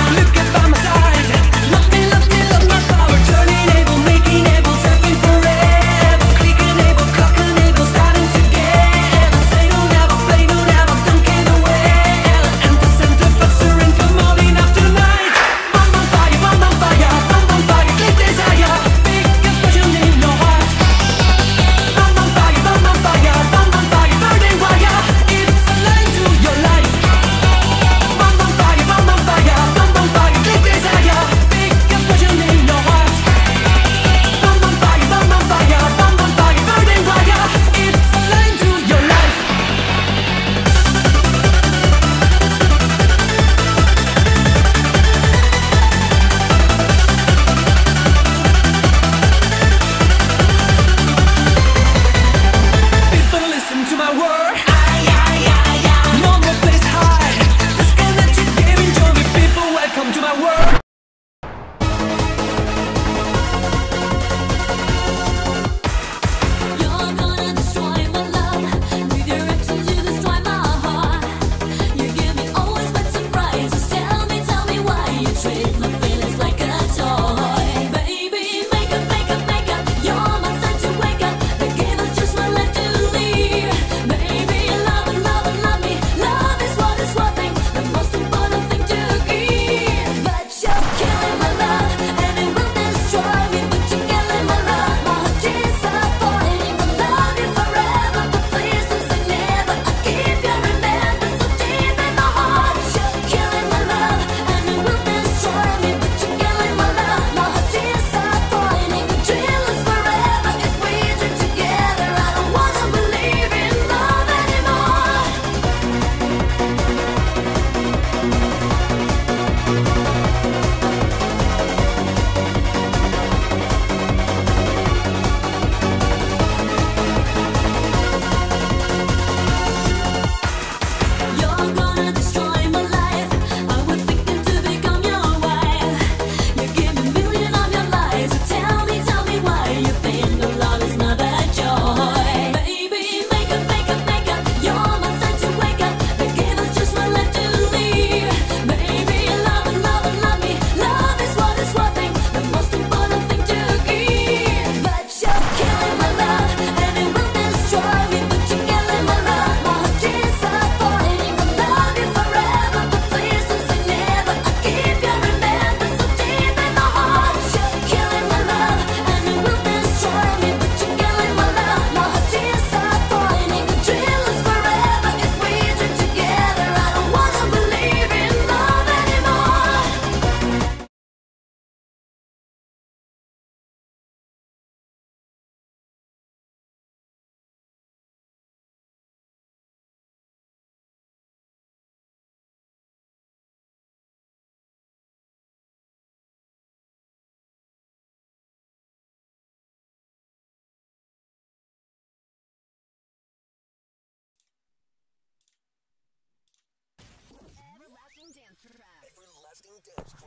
Look at by my side, love me,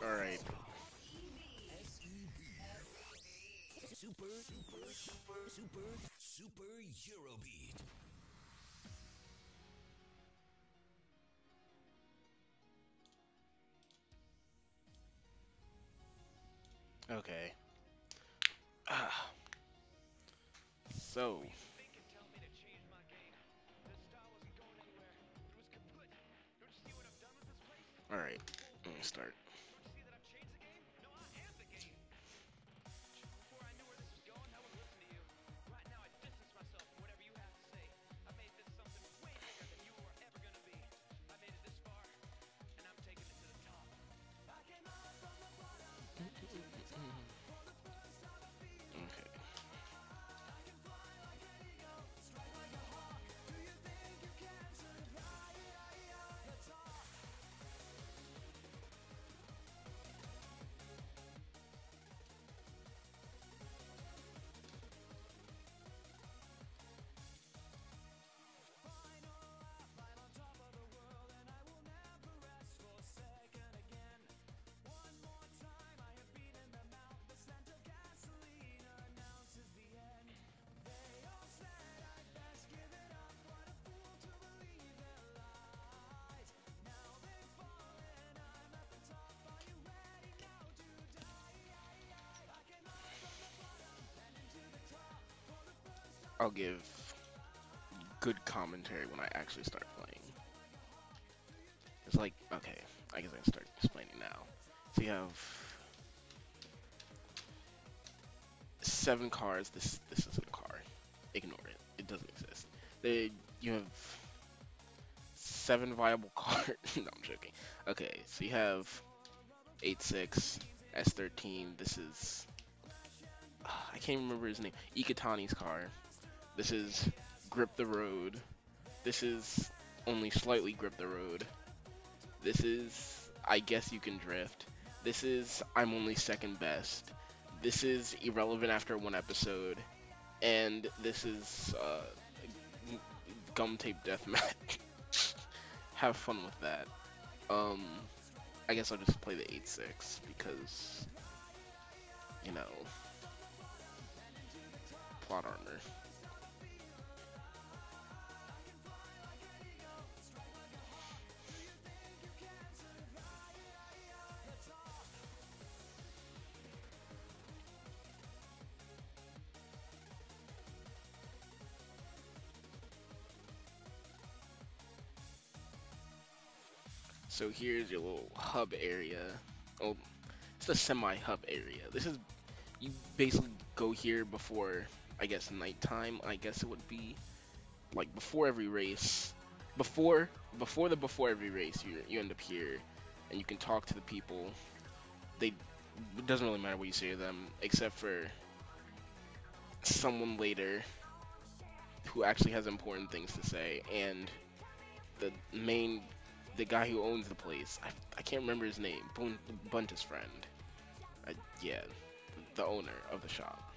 Alright. Super Eurobeat. Okay. Ah, so, alright. Let me start. Okay. I'll give good commentary when I actually start playing. It's like, okay, I guess I can start explaining now. So you have 7 cars. This isn't a car. Ignore it. It doesn't exist. You have 7 viable cars. No, I'm joking. Okay, so you have 86, S13. This is I can't remember his name. Ikitani's car. This is Grip the Road. This is only slightly Grip the Road. This is I guess you can drift. This is I'm only second best. This is irrelevant after 1 episode. And this is gum tape deathmatch. Have fun with that. Um, I guess I'll just play the 8-6 because you know plot armor. So here's your little hub area. Oh, it's the semi-hub area. This is you basically go here before I guess nighttime. I guess it would be like before every race. Before every race, you end up here, and you can talk to the people. They it doesn't really matter what you say to them, except for someone later who actually has important things to say, and the main the guy who owns the place. I can't remember his name. Bunta's friend. Yeah, the owner of the shop.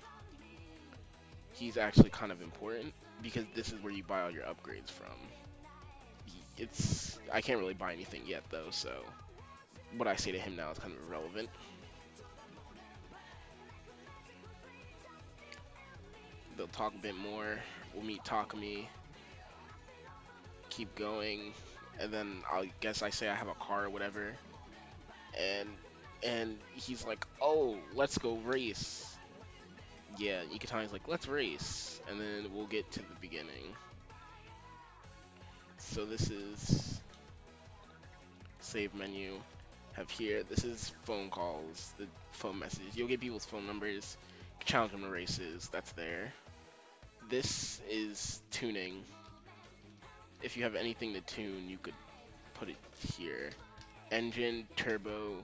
He's actually kind of important because this is where you buy all your upgrades from. It's I can't really buy anything yet though, so what I say to him now is kind of irrelevant. They'll talk a bit more. We'll meet Takumi. Keep going, and then I guess I say I have a car or whatever, and he's like, "Oh, let's go race." Yeah, Ikitani's like, "Let's race," and then we'll get to the beginning. So this is save menu. Have here. This is phone calls, the phone messages. You'll get people's phone numbers. Challenge them to races. That's there. This is tuning. If you have anything to tune, you could put it here. Engine, turbo,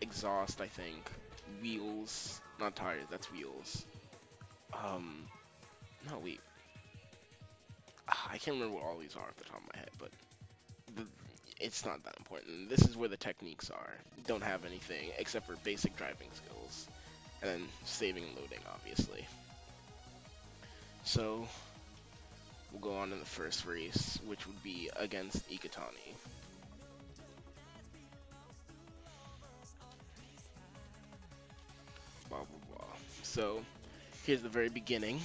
exhaust, I think. Wheels, not tires, that's wheels. No, wait. I can't remember what all these are off the top of my head, but the, it's not that important. This is where the techniques are. Don't have anything except for basic driving skills. And then saving and loading, obviously. So, we'll go on in the first race, which would be against Ikitani. So here's the very beginning.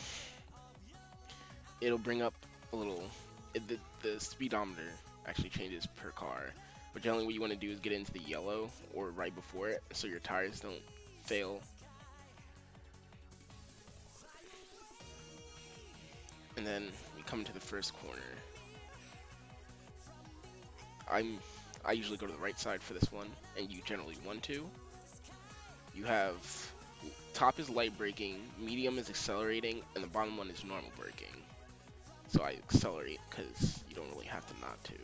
It'll bring up a little. The speedometer actually changes per car, but generally what you want to do is get into the yellow or right before it, so your tires don't fail. And then we come into the first corner. I usually go to the right side for this one, and you generally want to. You have top is light braking, medium is accelerating, and the bottom one is normal braking. So I accelerate because you don't really have to not to.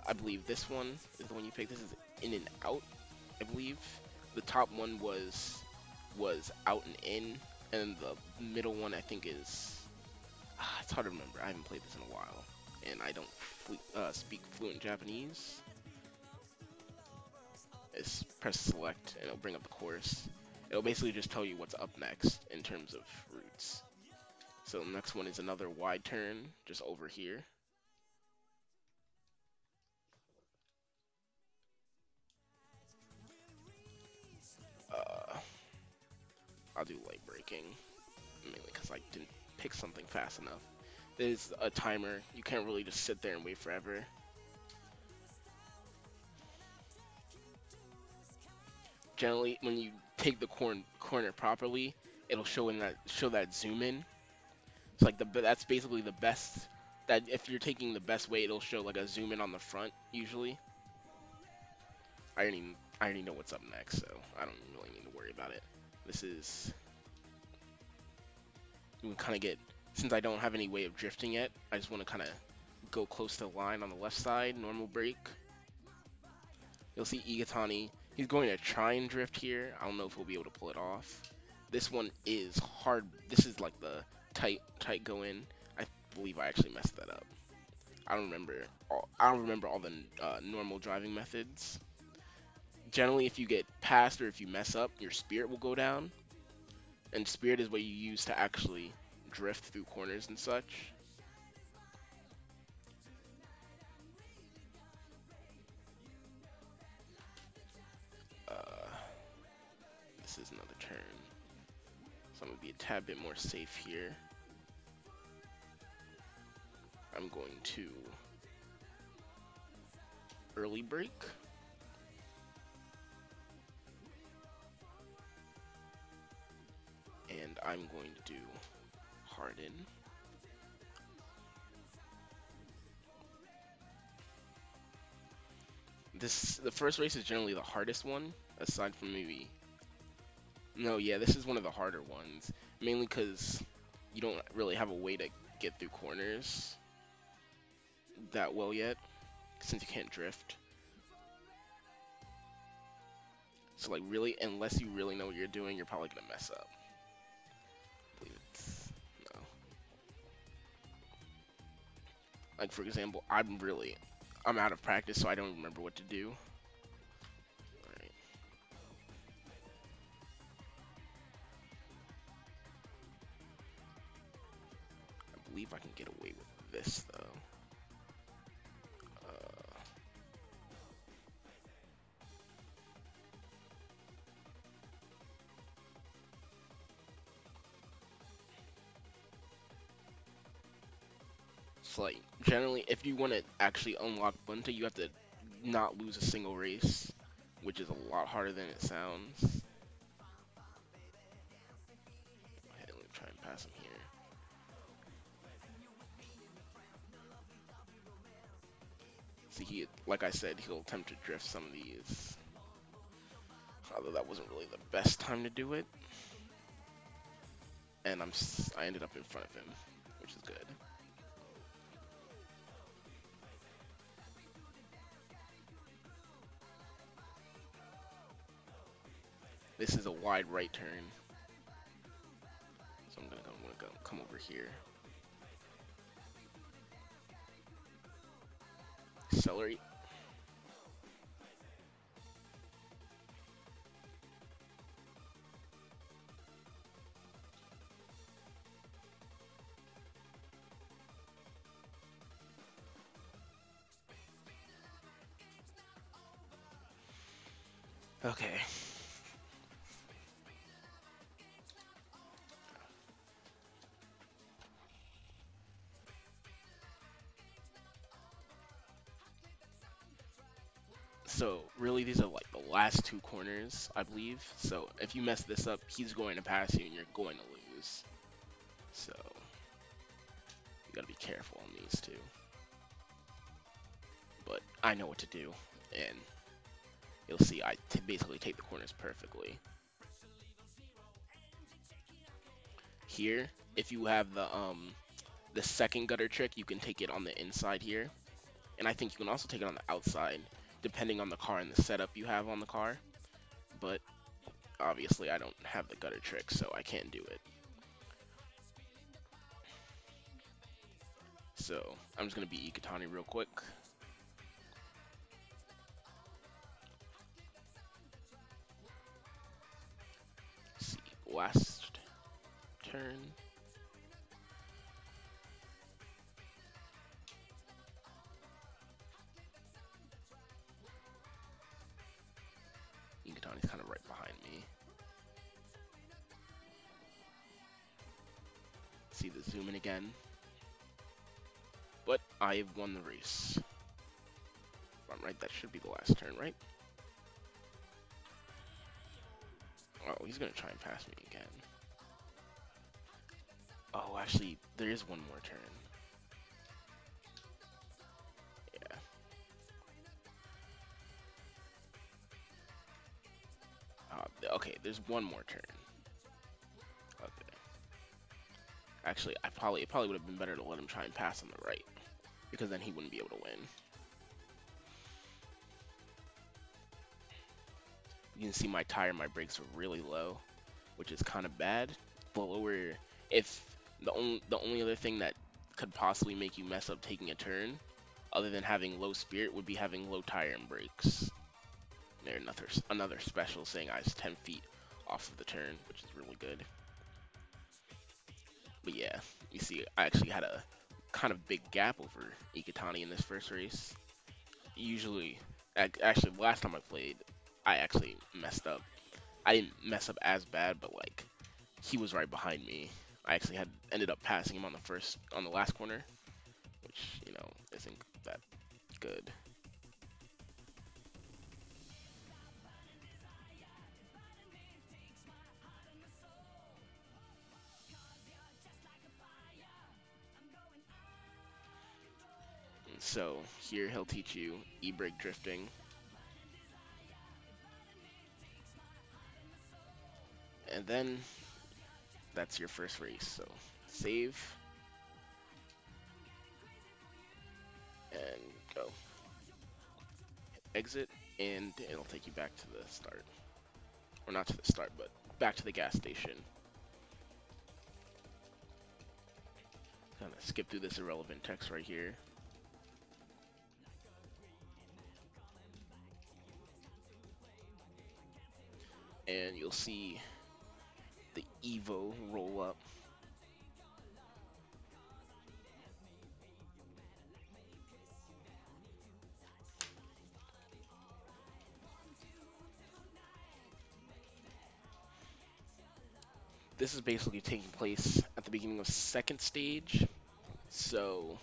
I believe this one is the one you picked. This is in and out, I believe. The top one was out and in, and the middle one I think is. It's hard to remember. I haven't played this in a while, and I don't speak fluent Japanese. It's press select, and it'll bring up the course. It'll basically just tell you what's up next in terms of routes. So the next one is another wide turn, just over here. I'll do light braking, mainly because I didn't pick something fast enough. There's a timer. You can't really just sit there and wait forever. Generally, when you take the corner properly, it'll show that zoom in. It's like that's basically the best. That if you're taking the best way, it'll show like a zoom in on the front usually. I already know what's up next, so I don't really need to worry about it. This is you can kind of get, since I don't have any way of drifting yet, I just want to kind of go close to the line on the left side, normal brake. You'll see Igatani, he's going to try and drift here. I don't know if he'll be able to pull it off. This one is hard. This is like the tight go in. I believe I actually messed that up. I don't remember all the normal driving methods. Generally, if you get passed or if you mess up, your spirit will go down. And spirit is what you use to actually drift through corners and such. This is another turn. So I'm going to be a tad bit more safe here. I'm going to early brake. And I'm going to do harden. The first race is generally the hardest one, aside from maybe. No, yeah, this is one of the harder ones, mainly because you don't really have a way to get through corners that well yet, since you can't drift. So like really, unless you really know what you're doing, you're probably gonna mess up. I believe it's no. Like for example, I'm out of practice, so I don't remember what to do. Alright. I believe I can get away with this though. So like generally, if you want to actually unlock Bunta, you have to not lose a single race, which is a lot harder than it sounds. Okay, let me try and pass him here. See, like I said, he'll attempt to drift some of these. Although that wasn't really the best time to do it. And I ended up in front of him, which is good. This is a wide right turn. So I'm gonna come over here. Accelerate. Okay. So really, these are like the last two corners, I believe. So if you mess this up, he's going to pass you and you're going to lose. So you gotta be careful on these two. But I know what to do, and you'll see I basically take the corners perfectly. Here, if you have the second gutter trick, you can take it on the inside here, and I think you can also take it on the outside, depending on the car and the setup you have on the car. But obviously, I don't have the gutter trick, so I can't do it. So I'm just gonna be Ikatani real quick. Let's see, last turn. Ikatani's kind of right behind me. See the zoom in again. But I've won the race. If I'm right, that should be the last turn, right? Oh, he's gonna try and pass me again. Oh, actually, there is one more turn. Yeah. Okay, there's one more turn. Okay. Actually, it probably would have been better to let him try and pass on the right, because then he wouldn't be able to win. You can see my tire, my brakes are really low, which is kind of bad. The lower, if the only other thing that could possibly make you mess up taking a turn, other than having low spirit, would be having low tire and brakes. There, another special saying I was 10 feet off of the turn, which is really good. But yeah, you see, I actually had a kind of big gap over Ikatani in this first race. Usually, actually, last time I played, I actually messed up. I didn't mess up as bad, but like, he was right behind me. I actually ended up passing him on the last corner, which, you know, isn't that good. And so here he'll teach you e-brake drifting. And then that's your first race. So save and go. Exit, and it'll take you back to the start. Or not to the start, but back to the gas station. Kind of skip through this irrelevant text right here. And you'll see the Evo roll up. This is basically taking place at the beginning of second stage, so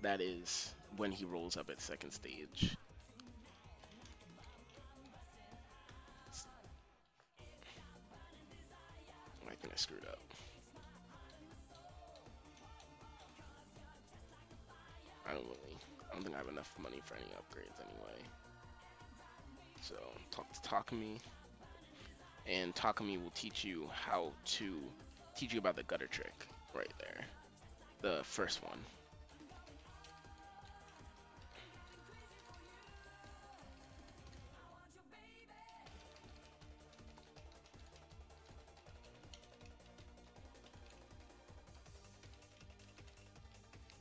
that is when he rolls up at second stage. I think I screwed up. I don't think I have enough money for any upgrades anyway. So talk to Takumi, and Takumi will teach you about the gutter trick right there, the first one.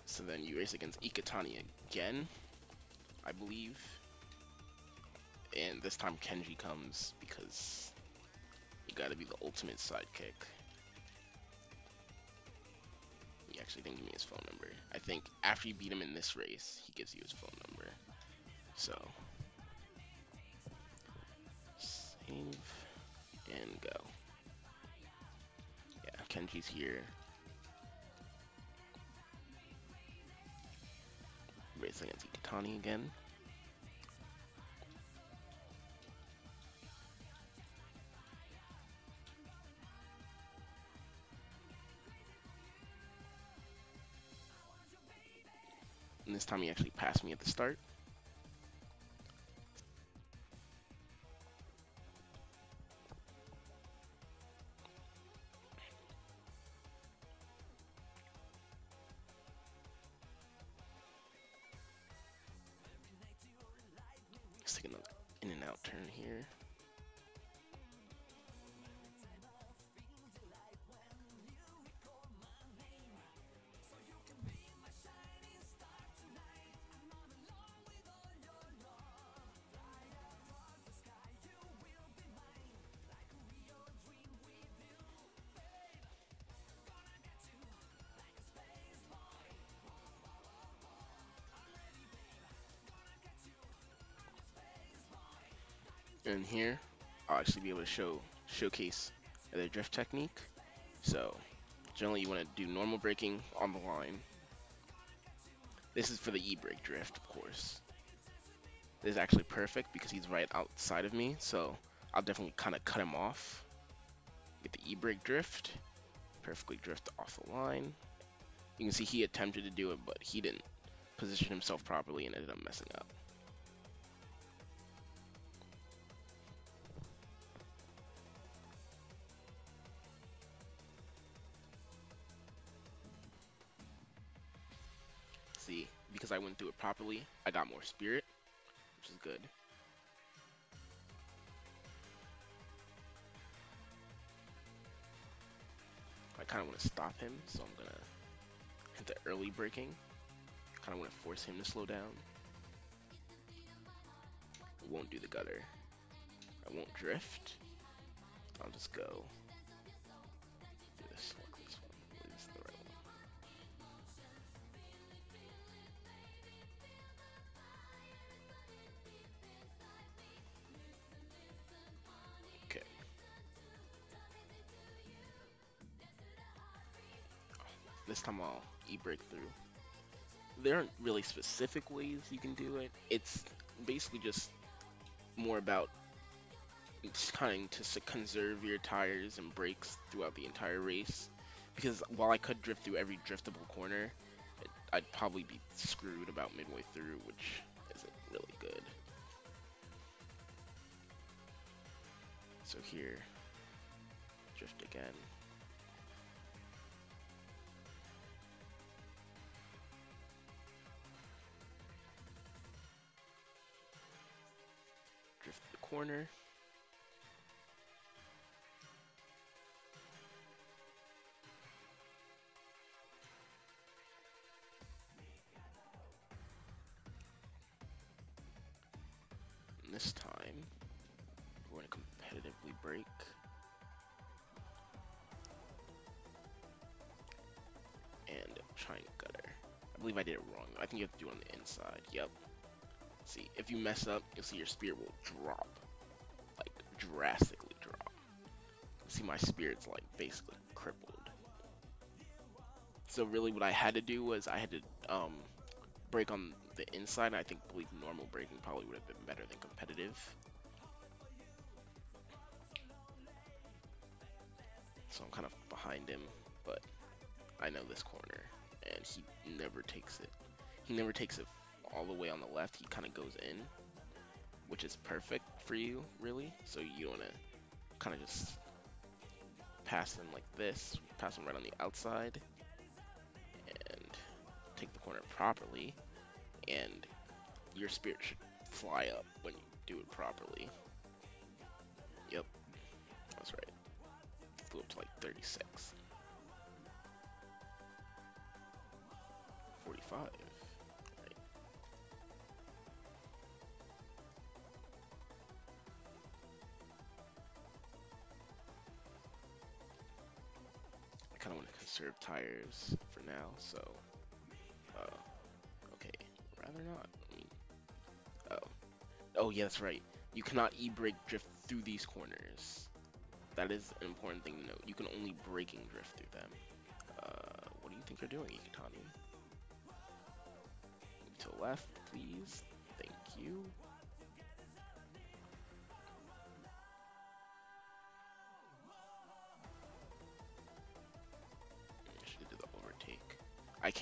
So then you race against Ikatani again, I believe. And this time Kenji comes because you gotta be the ultimate sidekick. He actually didn't give me his phone number. I think after you beat him in this race, he gives you his phone number. So, save and go. Yeah, Kenji's here. Race against Ikatani again. And this time he actually passed me at the start. Let's take another in and out turn here. And here, I'll actually be able to showcase the drift technique. So, generally you want to do normal braking on the line. This is for the e-brake drift, of course. This is actually perfect because he's right outside of me, so I'll definitely kind of cut him off. Get the e-brake drift, perfectly drift off the line. You can see he attempted to do it, but he didn't position himself properly and ended up messing up. See, because I went through it properly, I got more spirit, which is good. I kind of want to stop him, so I'm going to hit the early braking. Kind of want to force him to slow down. I won't do the gutter. I won't drift. I'll just go do this one. This is the right one. Okay. This time I'll e-brake through. There aren't really specific ways you can do it. It's basically just more about trying to conserve your tires and brakes throughout the entire race. Because while I could drift through every driftable corner, I'd probably be screwed about midway through, which isn't really good. So here, drift again. Drift the corner. And this time, we're going to competitively brake. And trying gutter. I believe I did it wrong. I think you have to do it on the inside. Yep. See, if you mess up, you'll see your spirit will drop. Like, drastically drop. See, my spirit's, like, basically crippled. So really what I had to do was I had to brake on the inside. And I believe normal braking probably would have been better than competitive. So I'm kind of behind him, but I know this corner, and he never takes it. He never takes it all the way on the left. He kind of goes in, which is perfect for you, really. So you want to kind of just pass him like this, pass him right on the outside, and take the corner properly, and your spirit should fly up when you do it properly. Yep, that's right. Flew up to like 36. 45. Right. I kind of want to conserve tires for now, so okay, rather not. Oh yeah, that's right. You cannot e-brake drift through these corners. That is an important thing to note. You can only braking drift through them. What do you think you're doing, Ikitani? To the left, please. Thank you. I should have did the overtake. I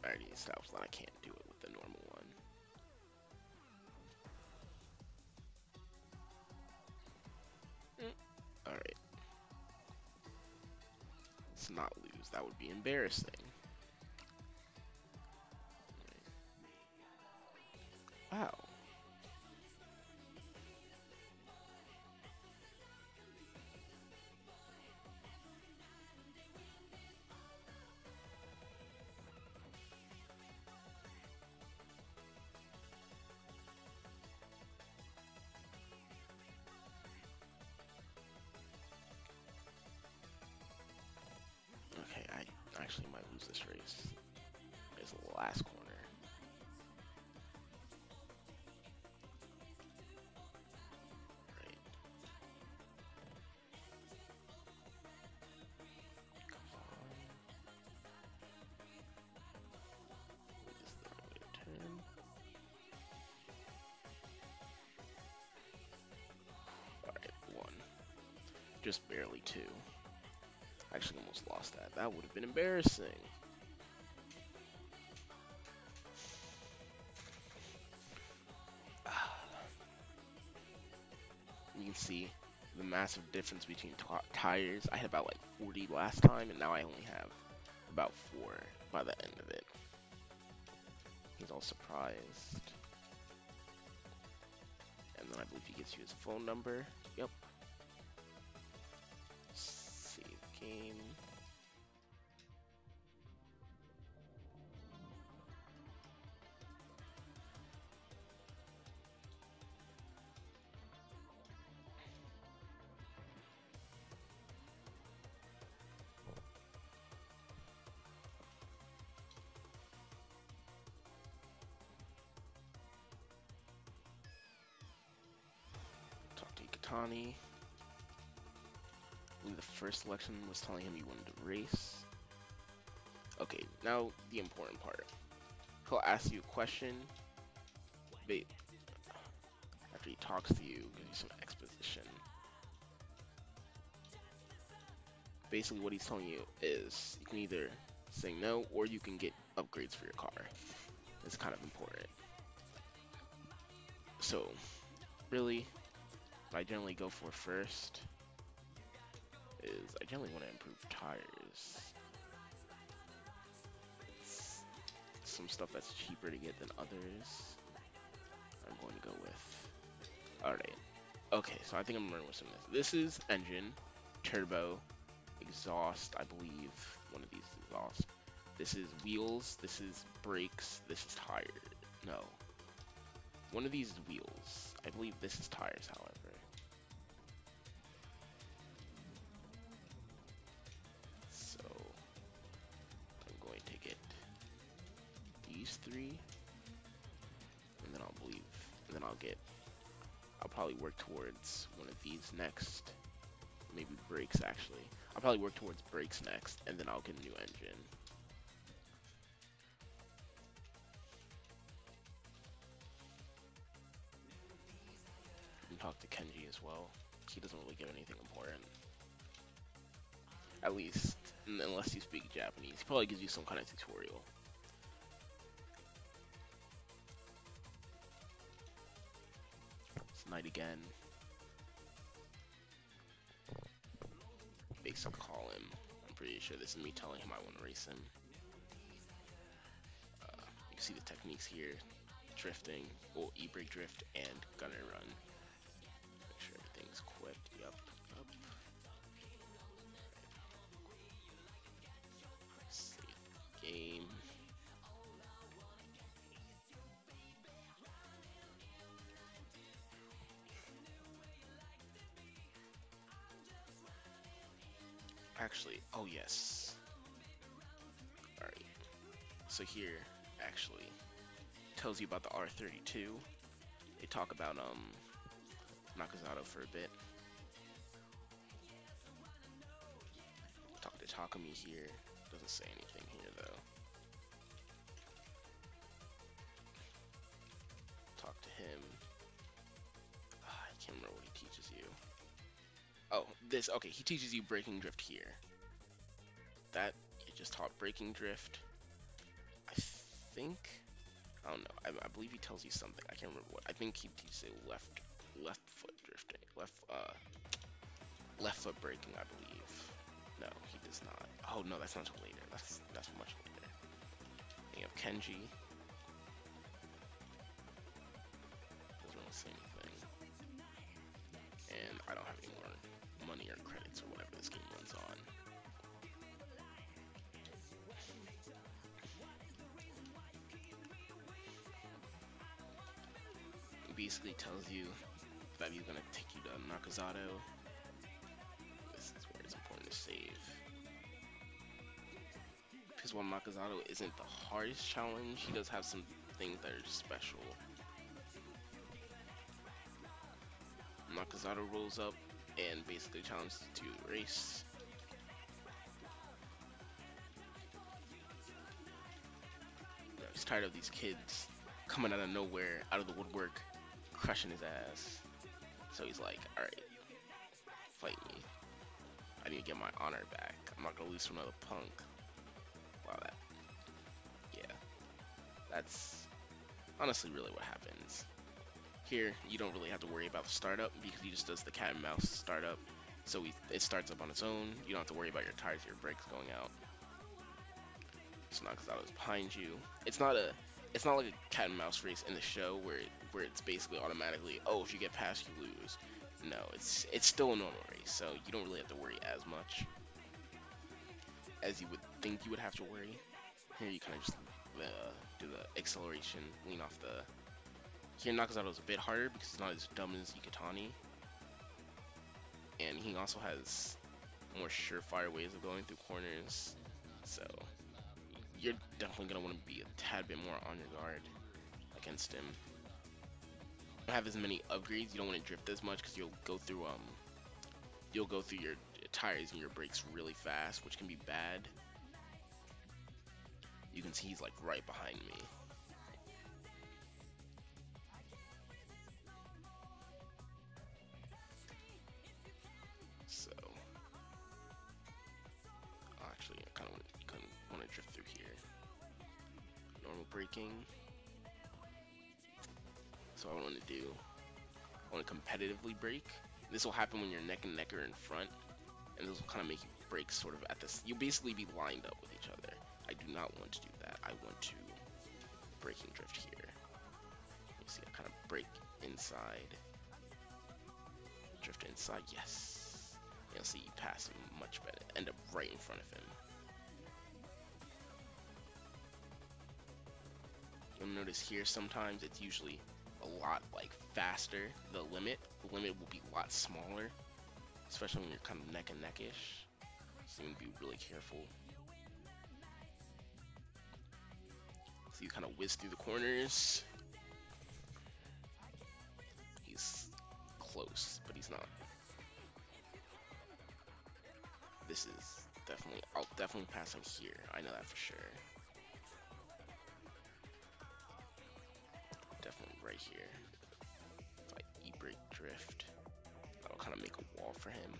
already established that I can't do it with the normal That would be embarrassing. Wow. Okay, I actually might lose this race. It's the last corner. Right. Come on. This is the right way to turn. Alright, one. Just barely two. Actually almost lost that. That would have been embarrassing. You can see the massive difference between tires. I had about like 40 last time, and now I only have about 4 by the end of it. He's all surprised. And then I believe he gives you his phone number. Yep. Save game. Talk to Ikatani. The first selection was telling him he wanted to race. Okay, now the important part. He'll ask you a question. After he talks to you, give you some exposition. Basically, what he's telling you is you can either say no or you can get upgrades for your car. It's kind of important. So, really, what I generally go for first is I generally want to improve tires. It's some stuff that's cheaper to get than others. I'm going to go with. Alright. Okay, so I think I'm running with some of this. This is engine, turbo, exhaust, I believe. One of these is exhaust. This is wheels, this is brakes, this is tire. No. One of these is wheels. I believe this is tires, however. So, I'm going to get these 3. And then I'll probably work towards one of these next. Maybe brakes, actually. I'll probably work towards brakes next, and then I'll get a new engine. And talk to Kenji as well. He doesn't really give anything important. At least, unless you speak Japanese. He probably gives you some kind of tutorial. It's night again. Basically call him. I'm pretty sure this is me telling him I want to race him. You can see the techniques here. Drifting, well, e-brake drift, and gunner run. Make sure everything's equipped. Yup. Save game. Actually, oh yes. Alright. So here, actually, tells you about the R32. They talk about Nakazato for a bit. Talk to Takumi here. Doesn't say anything here though. Talk to him. I can't remember what he teaches you. Oh, this. Okay, he teaches you braking drift here. That he just taught braking drift. I think. I don't know. I believe he tells you something. I can't remember what. I think he teaches you left foot drifting, left foot braking, I believe. No, he does not. Oh no, that's not till later. That's much later. And you have Kenji. Doesn't really say anything. And I don't have any more money or credits or whatever this game runs on. It basically tells you that he's gonna take you to Nakazato. This is where it's important to save. Because while Nakazato isn't the hardest challenge, he does have some things that are special. Nakazato rolls up and basically challenges you to a race. You know, he's tired of these kids coming out of nowhere, out of the woodwork, crushing his ass. So he's like, alright, fight me. I need to get my honor back. I'm not gonna lose to another punk. Wow, yeah. That's honestly really what happens. Here, you don't really have to worry about the startup because he just does the cat and mouse startup. So it starts up on its own. You don't have to worry about your tires or your brakes going out. So Nakazato's behind you. It's not like a cat and mouse race in the show where it's basically automatically, oh, if you get past you lose. No, it's still a normal race, so you don't really have to worry as much as you would think you would have to worry. Here you kind of just do the acceleration, lean off the. Here Nakazato's a bit harder because he's not as dumb as Ikutani, and he also has more surefire ways of going through corners. So you're definitely gonna want to be a tad bit more on your guard against him. You don't have as many upgrades. You don't want to drift as much because you'll go through your tires and your brakes really fast, which can be bad. You can see he's like right behind me. So actually, I kind of want to drift through here. Normal braking. So what I want to do, I want to competitively brake. This will happen when you're neck and neck or in front, and this will kind of make you brake sort of at this. You'll basically be lined up with each other. I do not want to do that. I want to braking drift here. You see, I kind of brake inside, drift inside. Yes. You'll see you pass him much better. End up right in front of him. You'll notice here sometimes it's usually a lot like faster. The limit will be a lot smaller, especially when you're kind of neck and neckish. So you need to be really careful. So you kind of whiz through the corners. He's close, but he's not. This is definitely, I'll definitely pass him here. I know that for sure. Definitely right here. If I e-brake drift, that'll kind of make a wall for him.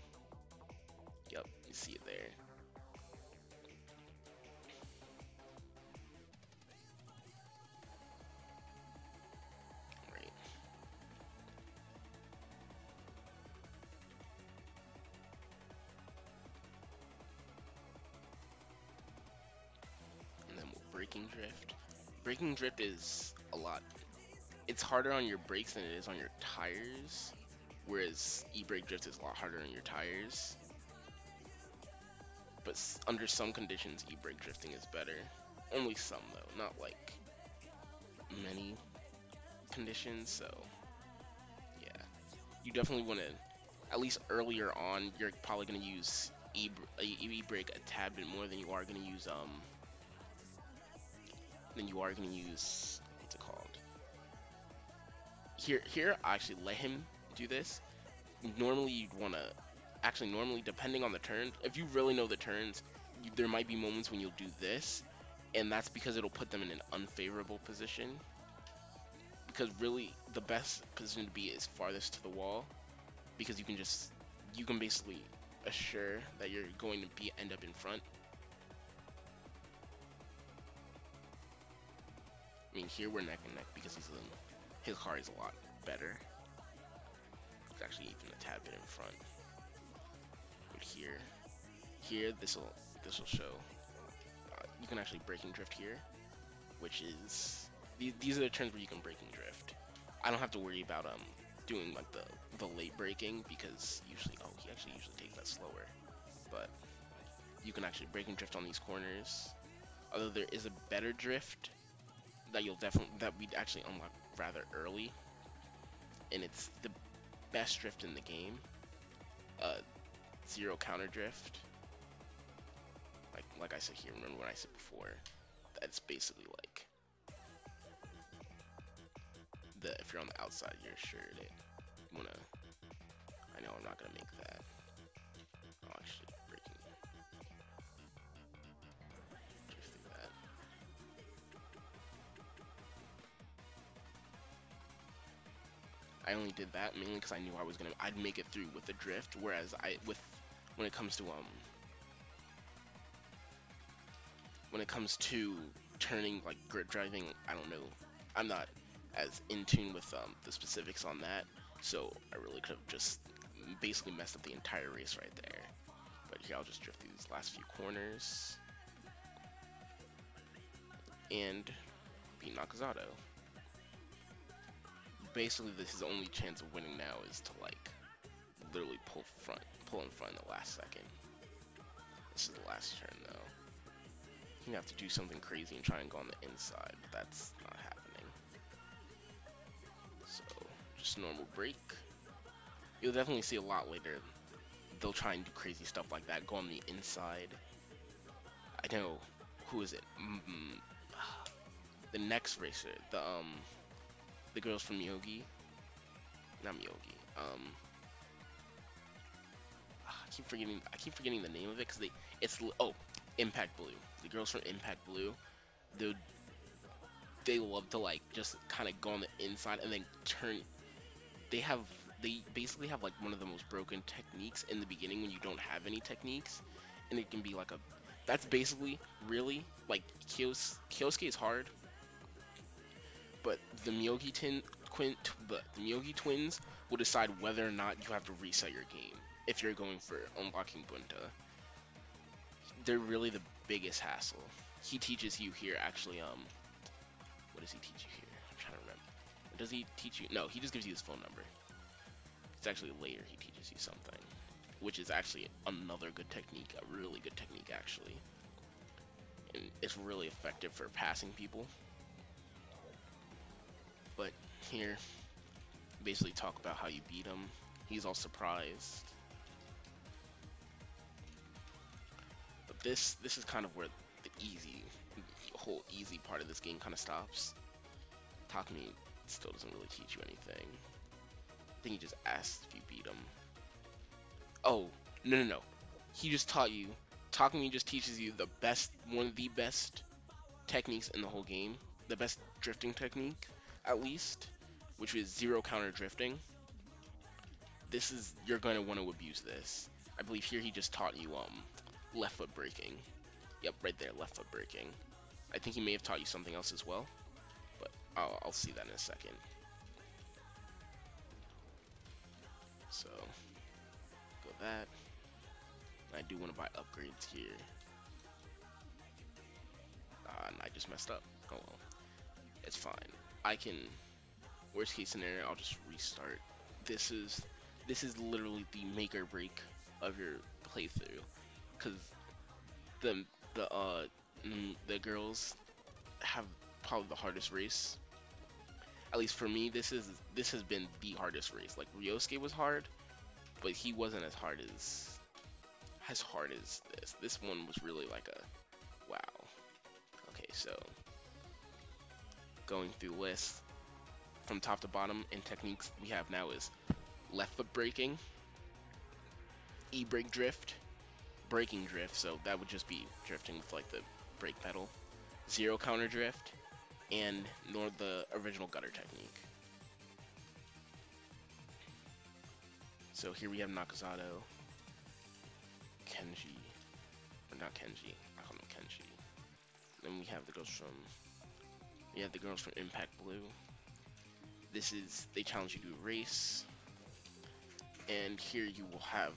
Yep, you see it there. Right. And then we'll braking drift. Braking drift is a lot. It's harder on your brakes than it is on your tires, whereas e-brake drift is a lot harder on your tires. But under some conditions, e-brake drifting is better. Only some though, not like many conditions. So yeah, you definitely want to, at least earlier on, you're probably going to use e-brake a tad bit more than you are going to use what's it called? Here I actually let him do this. Normally you'd want to, actually normally depending on the turn, if you really know the turns, there might be moments when you'll do this, and that's because it'll put them in an unfavorable position. Because really the best position to be is farthest to the wall, because you can basically assure that you're going to end up in front. I mean, here we're neck and neck because his car is a lot better. It's actually even a tad bit in front. But here, this will show. You can actually braking drift here, which is these are the turns where you can braking drift. I don't have to worry about doing like the late braking because usually he actually usually takes that slower, but you can actually braking drift on these corners. Although there is a better drift that we'd actually unlock rather early, and it's the best drift in the game. Zero counter drift. Like I said here, remember when I said before, that's basically like if you're on the outside, you're sure that you wanna. I know I'm not gonna make that. Oh, actually, breaking drift through that. I only did that mainly because I knew I'd make it through with the drift. Whereas when it comes to turning like grip driving, I don't know. I'm not as in tune with the specifics on that, so I really could have just basically messed up the entire race right there. But here I'll just drift through these last few corners and beat Nakazato. Basically, his only chance of winning now is to like literally pull in front in the last second. This is the last turn though. You have to do something crazy and try and go on the inside, but that's not happening. So just normal brake. You'll definitely see a lot later. They'll try and do crazy stuff like that. Go on the inside. I know. Who is it? The next racer. The girls from Yogi. Not Yogi. I keep forgetting the name of it because Impact Blue. The girls from Impact Blue. They love to like just kind of go on the inside and then turn. They basically have like one of the most broken techniques in the beginning when you don't have any techniques, and it can be like that's basically really like Kyosuke is hard, but the Miyogi twins will decide whether or not you have to reset your game if you're going for unlocking Bunta. They're really the biggest hassle. He teaches you here actually what does he teach you here? I'm trying to remember. Does he teach you? No, he just gives you his phone number. It's actually later he teaches you something, which is actually another good technique, a really good technique actually. And it's really effective for passing people. But here, basically talk about how you beat him. He's all surprised. But this is kind of where the whole easy part of this game kind of stops. Takumi still doesn't really teach you anything. I think he just asks if you beat him. Oh, no. He just taught you. Takumi just teaches you one of the best techniques in the whole game. The best drifting technique, at least, which is zero counter drifting. You're going to want to abuse this. I believe here he just taught you left foot braking. Yep, right there, left foot braking. I think he may have taught you something else as well, but I'll see that in a second. So, go that. I do want to buy upgrades here. And I just messed up. Oh well. It's fine. I can, worst case scenario, I'll just restart. This is literally the make or break of your playthrough. Cause the girls have probably the hardest race. At least for me, this has been the hardest race. Like Ryosuke was hard, but he wasn't as hard as this. This one was really like a wow. Okay, so going through lists from top to bottom in techniques we have now is left foot braking, e-brake drift, braking drift, so that would just be drifting with like the brake pedal, zero counter drift, and nor the original gutter technique. So here we have Nakazato, Kenji, or not Kenji, I don't know Kenji. Then we have the girls from Impact Blue. They challenge you to a race, and here you will have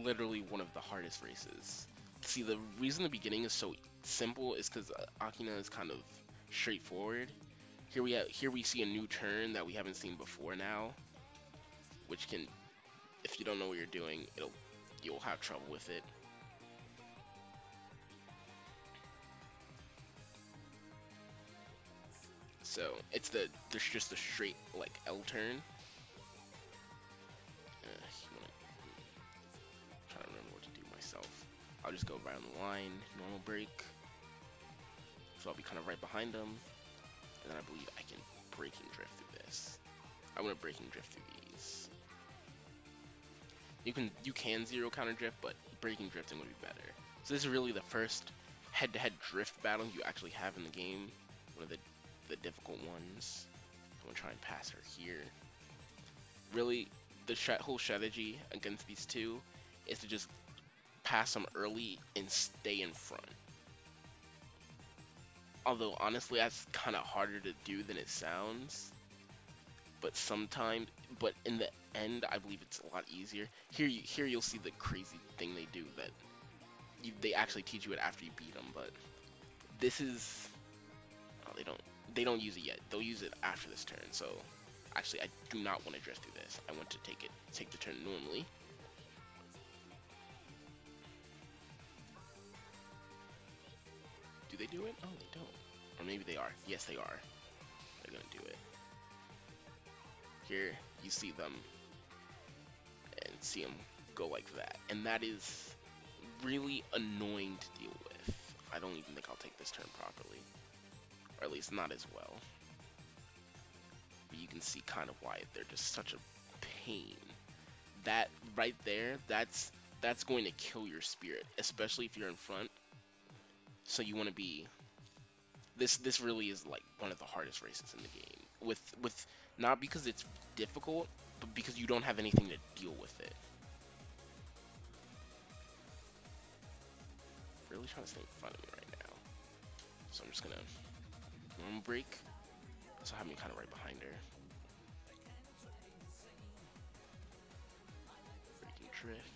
literally one of the hardest races. See, the reason the beginning is so simple is because Akina is kind of straightforward. Here we see a new turn that we haven't seen before now, which can, if you don't know what you're doing, you'll have trouble with it. So there's just a straight like L turn. Trying to remember what to do myself. I'll just go around the line, normal break. So I'll be kind of right behind them, and then I believe I can braking drift through this. I want to braking drift through these. You can zero counter drift, but braking drifting would be better. So this is really the first head-to-head drift battle you actually have in the game. One of the difficult ones. I'm gonna try and pass her here. Really, the whole strategy against these two is to just pass them early and stay in front. Although honestly, that's kind of harder to do than it sounds. But in the end, I believe it's a lot easier. Here you'll see the crazy thing they do that they actually teach you it after you beat them. But this is, oh, they don't use it yet. They'll use it after this turn. So actually, I do not want to drift through this. I want to take the turn normally. Do they do it? Oh, they don't. Or maybe they are. Yes, they are. They're gonna do it. Here, you see them, and see them go like that. And that is really annoying to deal with. I don't even think I'll take this turn properly. Or at least not as well. But you can see kind of why they're just such a pain. That right there, that's going to kill your spirit, especially if you're in front. So you want to be... This really is like one of the hardest races in the game. With not because it's difficult, but because you don't have anything to deal with it. Really trying to stay in front of me right now. So I'm just gonna normal break. So have me kind of right behind her. Breaking drift.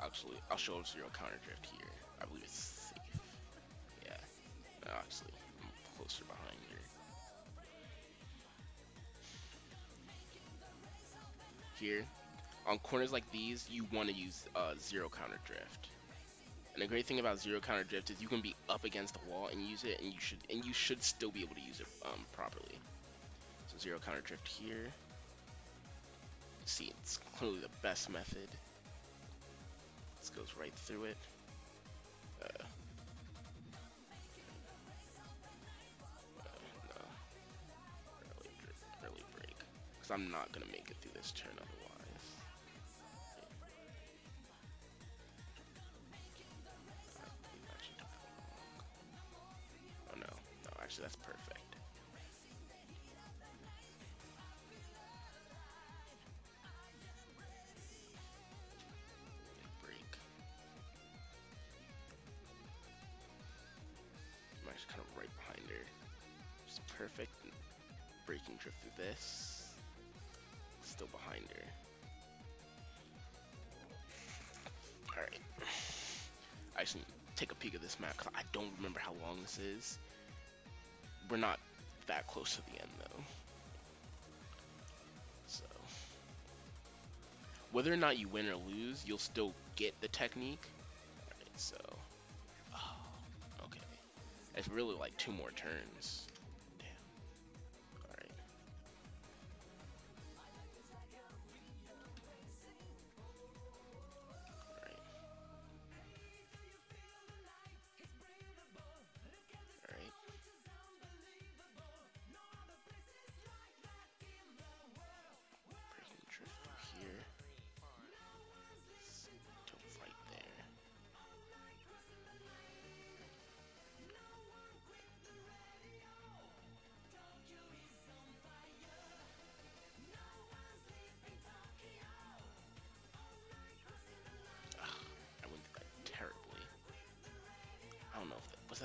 Actually, I'll show zero counter drift here. I believe it's safe. Yeah. No, actually, I'm closer behind her. Here, on corners like these, you want to use zero counter drift. And the great thing about zero counter drift is you can be up against the wall and use it, and you should still be able to use it properly. So zero counter drift here. See, it's clearly the best method. This goes right through it. No. Early break. Because I'm not going to make it through this turn otherwise. I actually took that wrong. Oh no. No, actually that's perfect. Kind of right behind her. Just perfect. Braking drift through this. Still behind her. Alright. I just need to take a peek at this map because I don't remember how long this is. We're not that close to the end though. So whether or not you win or lose, you'll still get the technique. Alright, so it's really like 2 more turns. Damn. Alright. Alright. Alright. Breaking drift through here. To right there.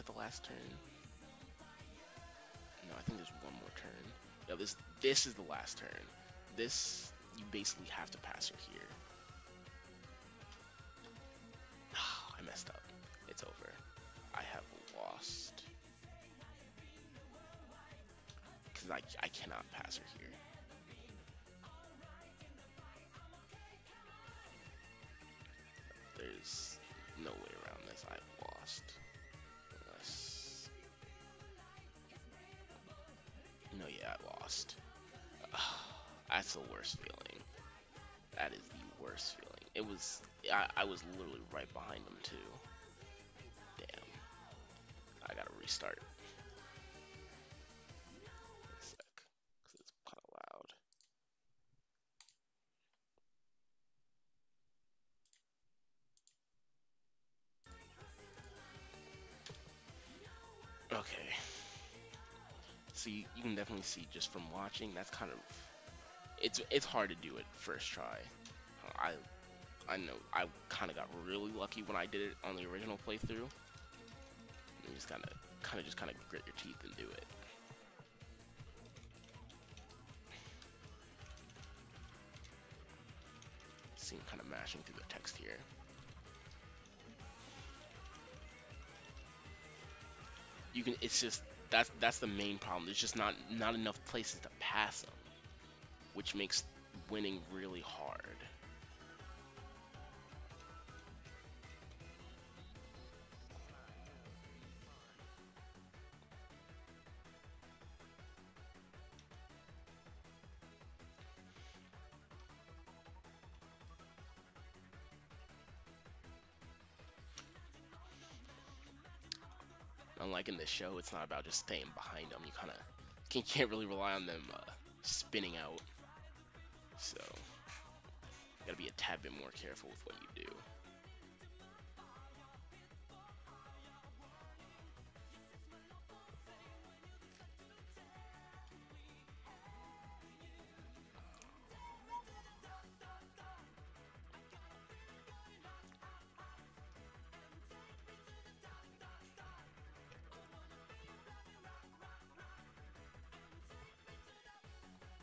that the last turn? No, I think there's one more turn. No, this is the last turn. This, you basically have to pass her here. I messed up. It's over. I have lost. Because I cannot pass her here. There's no way around this. I've lost. Unless... No, yeah, I lost. That's the worst feeling. That is the worst feeling. It was... I was literally right behind him, too. Damn. I gotta restart. A sec. Because it's kind of loud. Okay. So you can definitely see just from watching, that's kind of... It's hard to do it first try. I know I kind of got really lucky when I did it on the original playthrough. You just kind of grit your teeth and do it. See, I'm kind of mashing through the text here. You can. It's just that's the main problem. There's just not enough places to pass them, which makes winning really hard. Unlike in the show, it's not about just staying behind them. You kind of can't really rely on them spinning out. So you gotta be a tad bit more careful with what you do.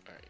Alright.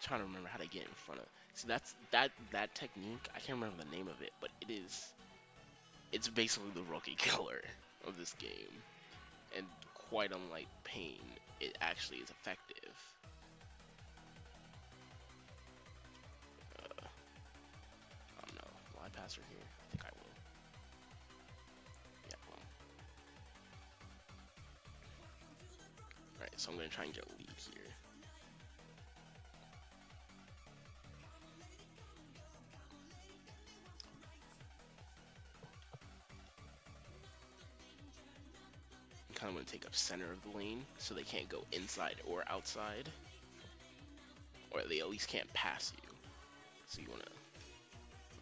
Trying to remember how to get in front of. See, that technique. I can't remember the name of it, but it's basically the rookie killer of this game, and quite unlike Pain, it actually is effective. I don't know. Will I pass her here? I think I will. Yeah, well. Alright, so I'm gonna try and get a lead here. Kind of want to take up center of the lane so they can't go inside or outside, or they at least can't pass you. So you want to,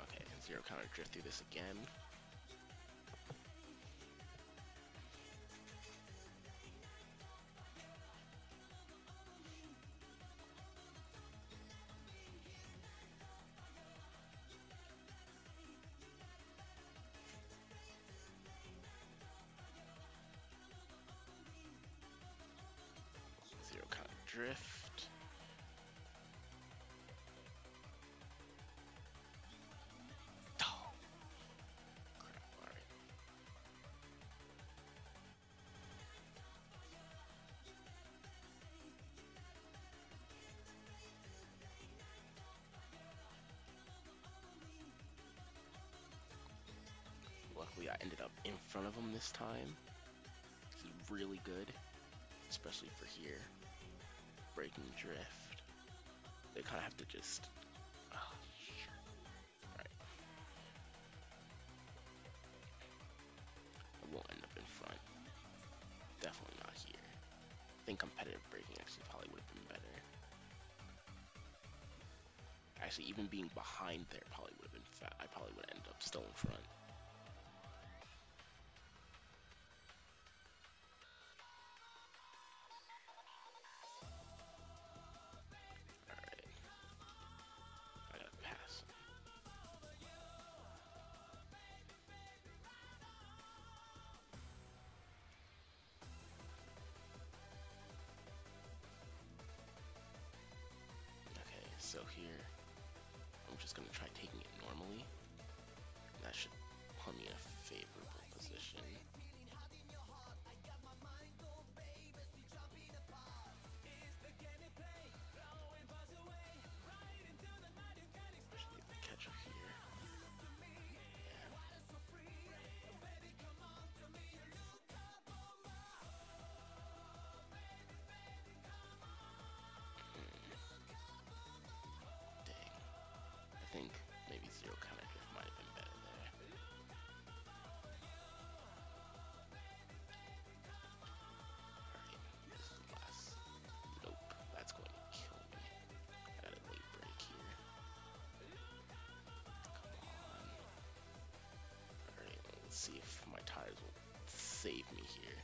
okay, zero counter drift through this again. Zero counter drift. Oh, crap, alright. I ended up in front of him this time. This is really good, especially for here. Breaking drift. They kind of have to just... Oh, alright. I won't end up in front. Definitely not here. I think competitive braking actually probably would have been better. Actually, even being behind there probably would have been fat. I probably would end up still in front. Alright. I gotta pass. Okay, so here, I'm just gonna try taking it normally. That should put me in a favorable position. Catch up here. Yeah. Dang. I think maybe zero counter drift might have been better there. Alright, this is the last. Nope, that's going to kill me. I got a late break here. Come on. Alright, let's see if my tires will save me here.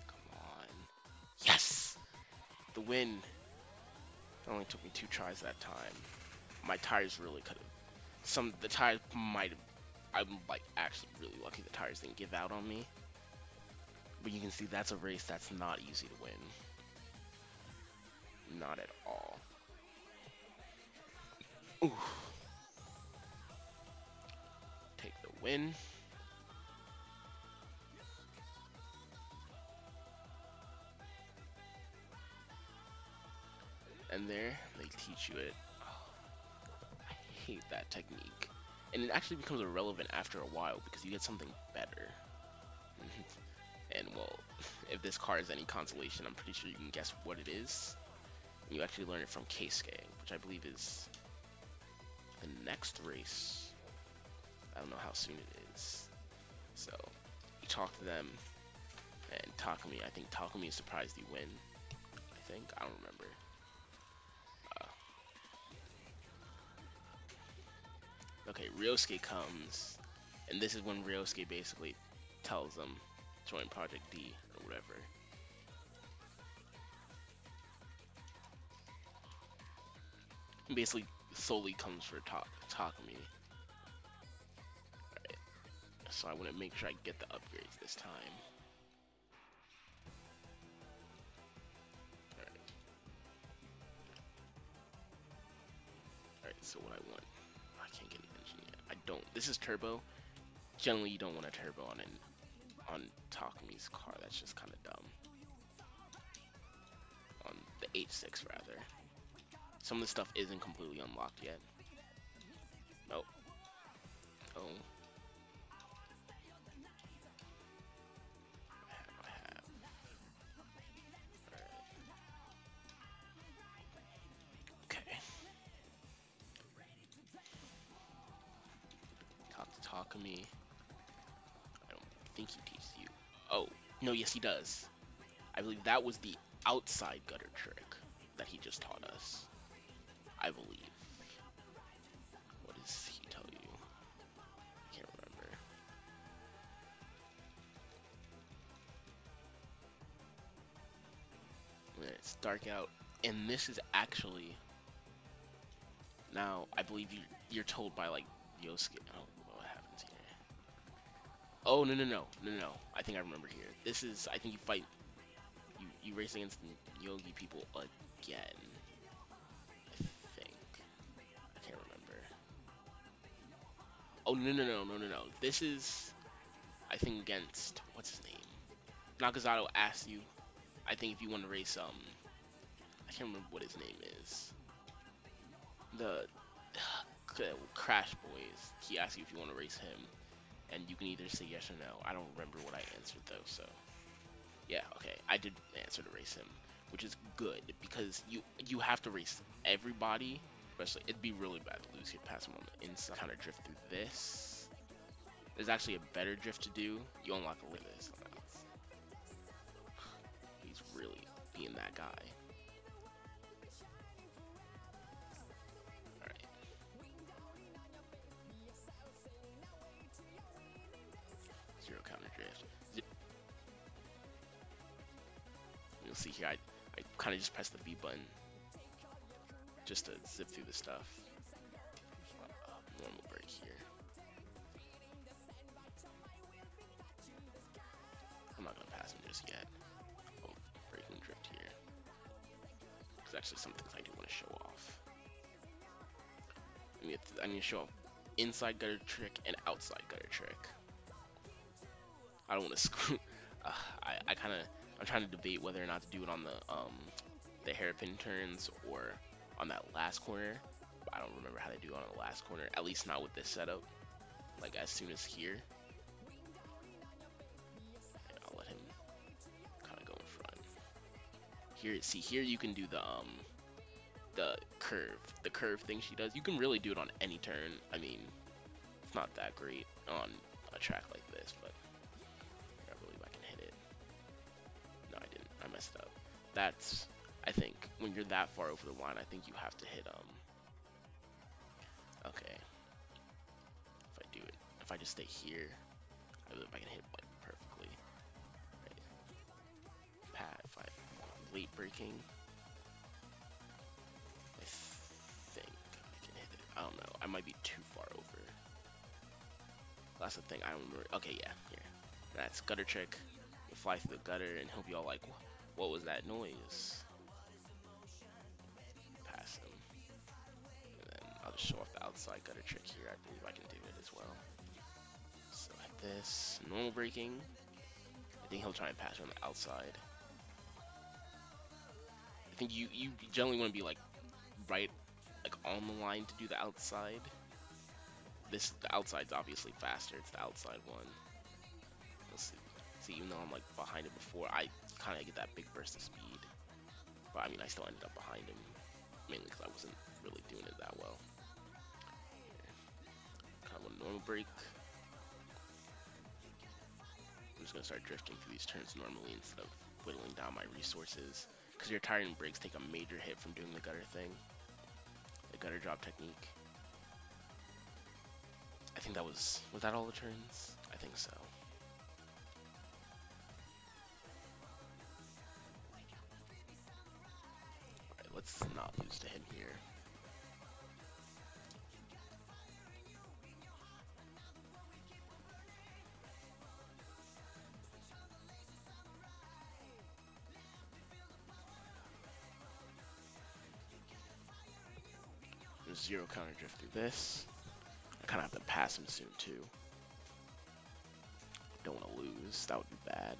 Come on. Yes! The win! It only took me 2 tries that time. My tires really could have. The tires might have. I'm like actually really lucky the tires didn't give out on me. But you can see that's a race that's not easy to win. Not at all. Ooh. Take the win. And there, they teach you it. Oh, I hate that technique. And it actually becomes irrelevant after a while because you get something better. And well, if this car is any consolation, I'm pretty sure you can guess what it is. And you actually learn it from Keisuke, which I believe is the next race. I don't know how soon it is. So, you talk to them, and Takumi, I think Takumi is surprised you win. I think, I don't remember. Okay, Ryosuke comes, and this is when Ryosuke basically tells them, join Project D, or whatever. He basically solely comes for Takumi. Alright, so I want to make sure I get the upgrades this time. Alright, so what I want, I can't get an engine yet. I don't, this is turbo. Generally, you don't want a turbo on Takumi's car. That's just kind of dumb. On the H6 rather. Some of the stuff isn't completely unlocked yet. Nope. Oh. I have. Alright. Okay. Talk to Takumi. I don't think he teaches you. Oh, no, yes he does. I believe that was the outside gutter trick that he just taught us. I believe. What does he tell you? I can't remember. When it's dark out, and this is actually now I believe you're told by like Yosuke. Oh, what happens here? Oh no! I think I remember here. This is I think you fight. You race against Yogi people again. I think. I can't remember. Oh no! This is I think against what's his name? Nakazato asks you. I think if you want to race I can't remember what his name is. The Crash Boys. He asks you if you want to race him, and you can either say yes or no. I don't remember what I answered though, so yeah, okay, I did answer to race him, which is good because you have to race everybody. Especially, it'd be really bad to lose here past him on the inside. Kind of drift through this. There's actually a better drift to do. You unlock a little this. He's really being that guy. Alright. Zero counter drift. You'll see here, I kind of just press the B button just to zip through the stuff. Normal break here. I'm not gonna pass him just yet. Oh, breaking drift here. There's actually some things I do want to show off. I need to show off inside gutter trick and outside gutter trick. I don't want to screw. I'm trying to debate whether or not to do it on the hairpin turns or on that last corner. But I don't remember how to do it on the last corner. At least not with this setup. Like as soon as here. And I'll let him kind of go in front. Here, see here you can do the curve thing she does. You can really do it on any turn. I mean, it's not that great on a track like this, but I believe I can hit it. No, I didn't. I messed up. That's, I think, when you're that far over the line, I think you have to hit, okay. If I just stay here, I believe I can hit like perfectly. Right. Pat, if I late braking, I think I can hit it. I don't know. I might be too far over. That's the thing. I don't remember. Okay, yeah, here. That's gutter trick. You fly through the gutter, and he'll be all like, "What was that noise?" Pass him, and then I'll just show off the outside gutter trick here. I believe I can do it as well. So like this, normal braking. I think he'll try and pass me on the outside. I think you generally want to be like right, like on the line to do the outside. The outside's obviously faster. It's the outside one. Let's see. See, even though I'm like behind him before, I kind of get that big burst of speed. But I mean, I still ended up behind him, mainly because I wasn't really doing it that well. Kind of a normal break. I'm just gonna start drifting through these turns normally instead of whittling down my resources, because your tire and brakes take a major hit from doing the gutter thing, the gutter drop technique. I think that was that all the turns? I think so. Alright, let's not lose to him here. There's zero counter drift through this. I kind of have to pass him soon too. Don't want to lose. That would be bad.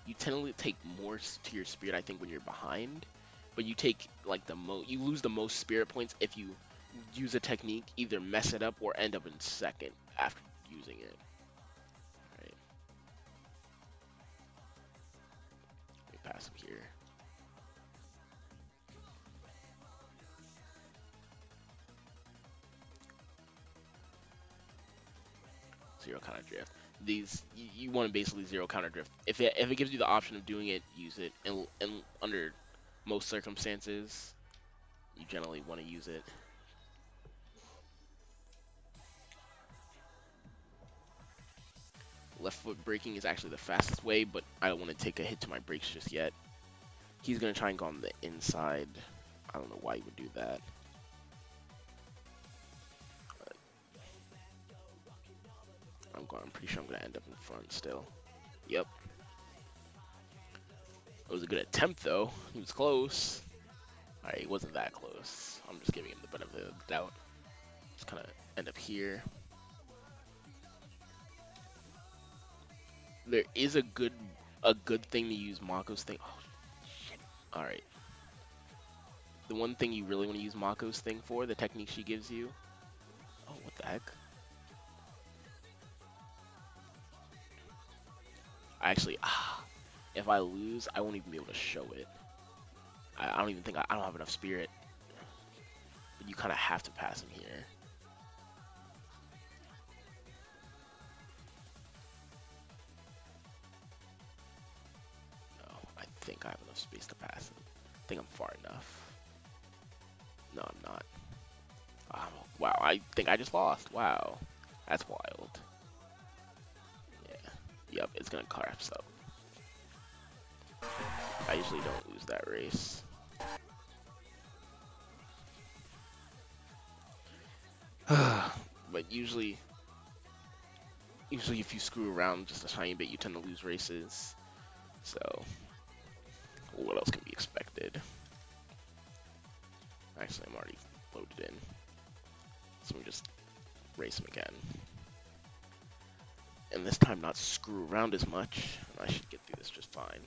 You tend to take more to your spirit, I think, when you're behind, but you take like you lose the most spirit points if you use a technique, either mess it up or end up in second after using it. Right. Let me pass him here. Zero counter drift. These you want to basically zero counter drift. If it gives you the option of doing it, use it. And under most circumstances, you generally want to use it. Left foot braking is actually the fastest way, but I don't want to take a hit to my brakes just yet. He's gonna try and go on the inside. I don't know why he would do that. I'm pretty sure I'm gonna end up in front still. Yep. It was a good attempt though. He was close. Alright, he wasn't that close. I'm just giving him the benefit of the doubt. Just kind of end up here. There is a good thing to use Mako's thing. Oh shit. Alright. The one thing you really want to use Mako's thing for, the technique she gives you. Oh, what the heck? Actually, if I lose, I won't even be able to show it. I don't even think I don't have enough spirit. But you kind of have to pass him here. No, I think I have enough space to pass him. I think I'm far enough. No, I'm not. Wow, I think I just lost. Wow, that's wild. Yeah. Yep, it's gonna collapse up. I usually don't lose that race. But usually if you screw around just a tiny bit, you tend to lose races. So, what else can be expected? Actually, I'm already loaded in. So we just race him again. And this time not screw around as much. I should get through this just fine.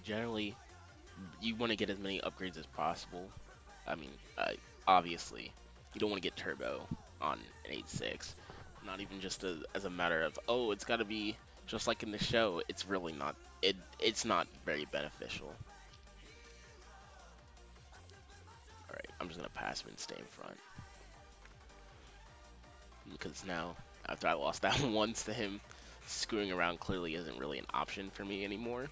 Generally, you want to get as many upgrades as possible. I mean, obviously, you don't want to get turbo on an 8.6. Not even just as a matter of, oh, it's got to be just like in the show. It's really not. It's not very beneficial. All right, I'm just gonna pass him and stay in front because now, after I lost that once to him, screwing around clearly isn't really an option for me anymore.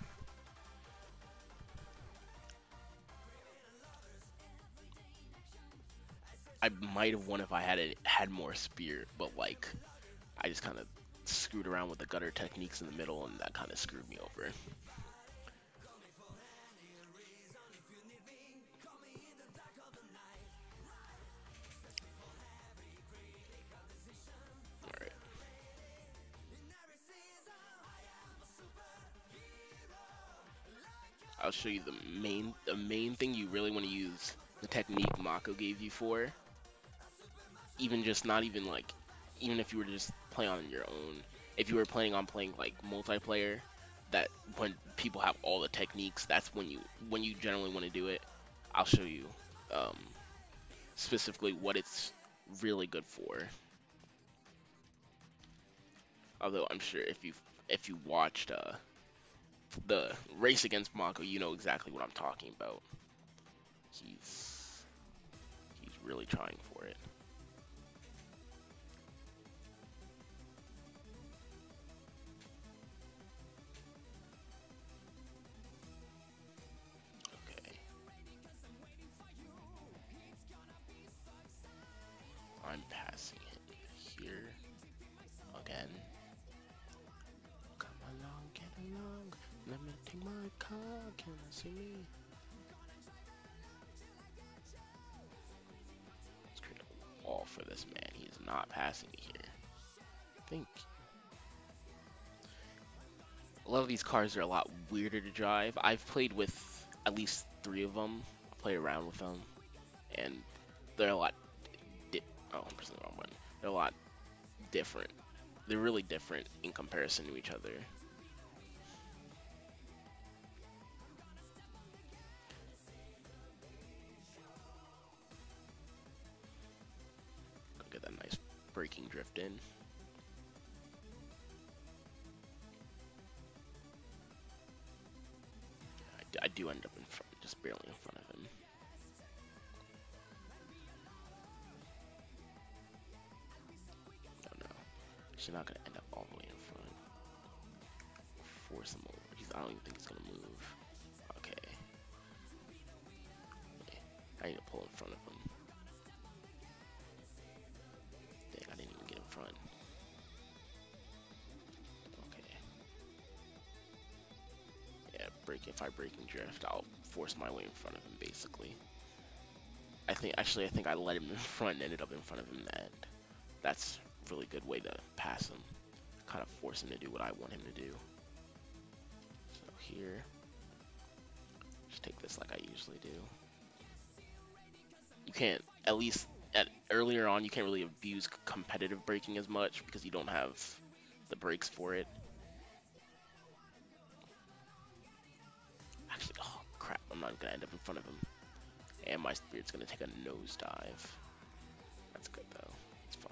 I might have won if I had more spear, but like I just kind of screwed around with the gutter techniques in the middle, and that kind of screwed me over. All right, I'll show you the main thing you really want to use the technique Mako gave you for. Even just not even like, even if you were to just play on your own, if you were planning on playing like multiplayer, that when people have all the techniques, that's when you generally want to do it. I'll show you um, specifically what it's really good for. Although I'm sure if you watched the race against Mako, you know exactly what I'm talking about. He's he's really trying for it. Okay, I'm passing him here again. Come along, get along. Let me take my car. Can I see me? Let's create a wall for this man. He is not passing me here. I think a lot of these cars are a lot weirder to drive. I've played with at least 3 of them. I play around with them, and they're a lot. Oh, I'm pressing the wrong button. They're a lot different. They're really different in comparison to each other. Go get that nice braking drift in. I do end up in front, just barely in front of him. Oh no. actually not gonna end up all the way in front. Force him over. I don't even think he's gonna move. Okay. I need to pull in front of him. Dang, I didn't even get in front. Okay. Yeah, if I break and drift, I'll force my way in front of him, basically. I think I let him in front and ended up in front of him. That's a really good way to pass him. Kind of force him to do what I want him to do. So here, just take this like I usually do. You can't, at least earlier on, you can't really abuse competitive braking as much because you don't have the brakes for it. Actually, oh crap, I'm not gonna end up in front of him. And my Spirit's gonna take a nosedive. That's good though, it's fine.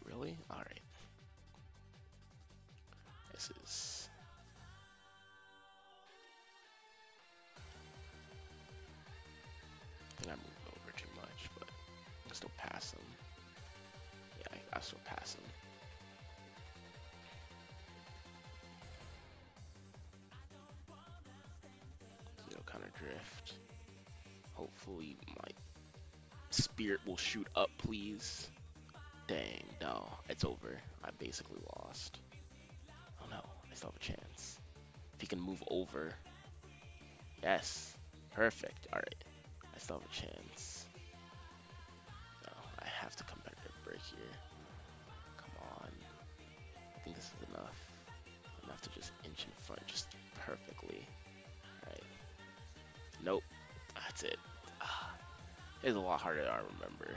Really? Alright. This is... I think I moved over too much, but I can still pass him. Yeah, I still pass him. Zero counter drift. Hopefully my Spirit will shoot up, please. Dang, no, it's over. I basically lost. Oh no, I still have a chance. If he can move over. Yes, perfect. Alright, I still have a chance. No, I have to competitive break here. Come on. I think this is enough. Enough to just inch in front just perfectly. Alright. Nope, that's it. It's a lot harder than I remember.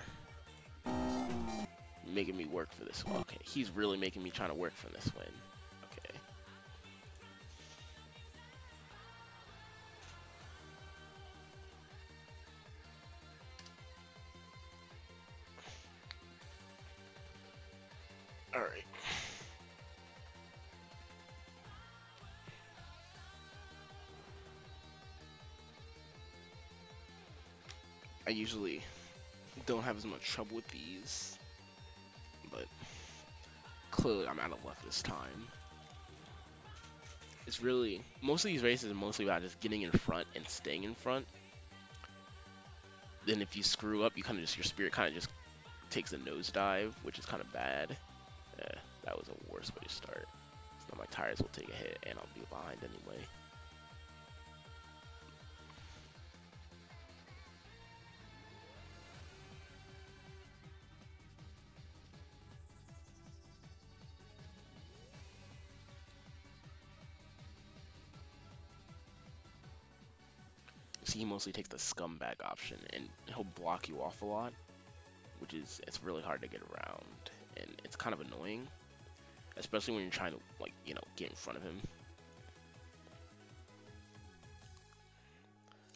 Making me work for this one. Okay, he's really making me trying to work for this win. Okay. Alright. I usually don't have as much trouble with these, but clearly I'm out of luck this time. It's really, most of these races are mostly about just getting in front and staying in front. Then if you screw up, you kind of just, your Spirit kind of just takes a nosedive, which is kind of bad. Yeah, that was a worse way to start. So now my tires will take a hit and I'll be behind anyway. See, he mostly takes the scumbag option, and he'll block you off a lot, which is, it's really hard to get around, and it's kind of annoying, especially when you're trying to, like, you know, get in front of him.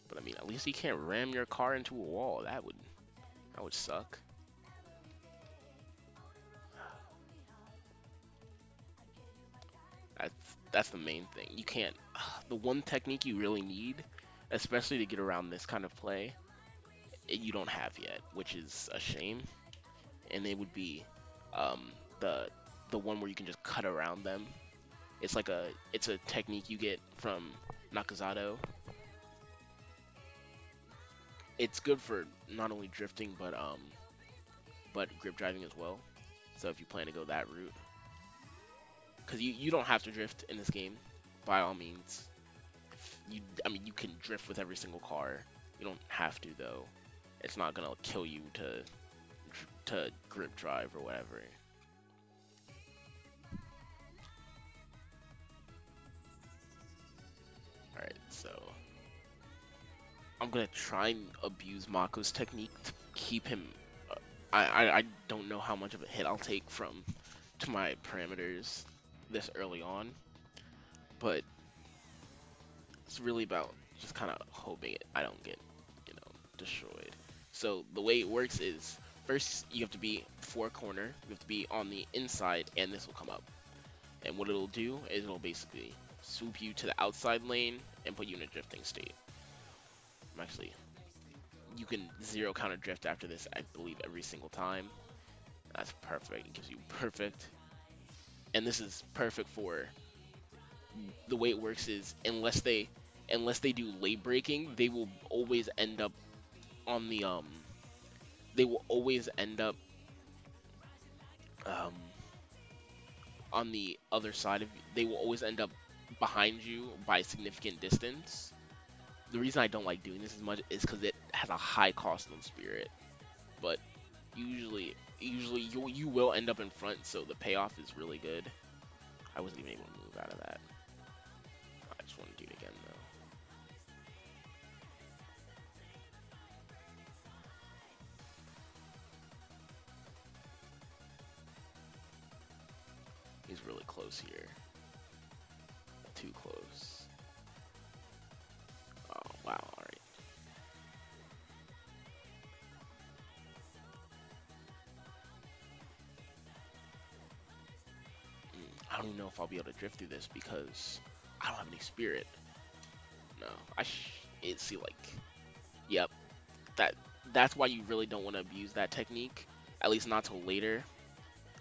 But I mean, at least he can't ram your car into a wall. That would suck. That's the main thing. You can't. The one technique you really need, especially to get around this kind of play, you don't have yet, which is a shame. And it would be the one where you can just cut around them. It's like it's a technique you get from Nakazato. It's good for not only drifting but grip driving as well. So if you plan to go that route, because you don't have to drift in this game, by all means. I mean, you can drift with every single car. You don't have to though. It's not gonna kill you to grip drive or whatever. Alright, so I'm gonna try and abuse Mako's technique to keep him. I don't know how much of a hit I'll take to my parameters this early on, but It's really about just kind of hoping I don't get, destroyed. So the way it works is first you have to be four corner, you have to be on the inside, and this will come up. And what it'll do is it'll basically swoop you to the outside lane and put you in a drifting state. Actually, you can zero counter drift after this, I believe, every single time. That's perfect. It gives you perfect. And this is perfect for the way it works is unless they do late breaking, they will always end up on the they will always end up um on the other side of you. They will always end up behind you by a significant distance. The reason I don't like doing this as much is because it has a high cost on spirit, but usually you will end up in front, so the payoff is really good. I wasn't even able to move out of that. I just want to do it again though. He's really close here. Too close. Oh wow, alright. I don't even know if I'll be able to drift through this because I don't have any spirit. No, see, like, yep. That's why you really don't want to abuse that technique. At least not till later,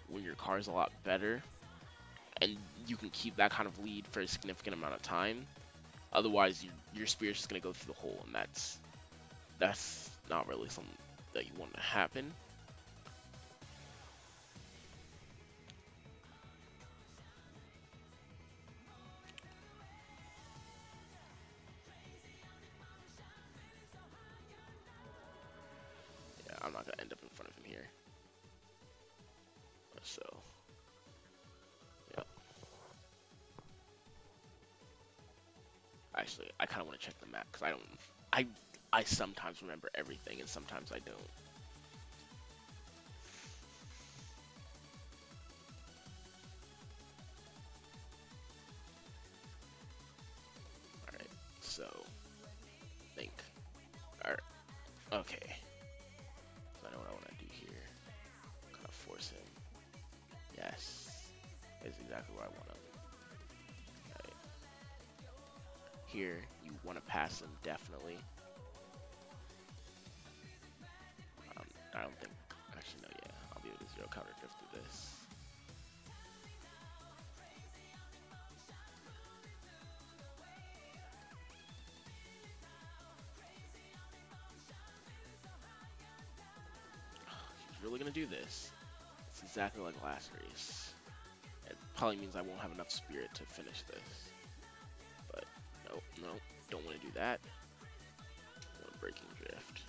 when your car is a lot better, and you can keep that kind of lead for a significant amount of time. Otherwise, your spirit's just gonna go through the hole, and that's not really something that you want to happen. Yeah, I'm not gonna end up in front of him here. So, yeah. Actually, I kind of want to check the map because I sometimes remember everything and sometimes I don't. Alright, so, think. Alright, okay. So I know what I want to do here. Kind of force him. Yes. That's exactly where I want him. Right. Here, you want to pass him, definitely. I don't think, actually no, yeah, I'll be able to zero counter drift through this. He's really gonna do this. It's exactly like last race. It probably means I won't have enough spirit to finish this. But, no, don't want to do that. I want breaking drift.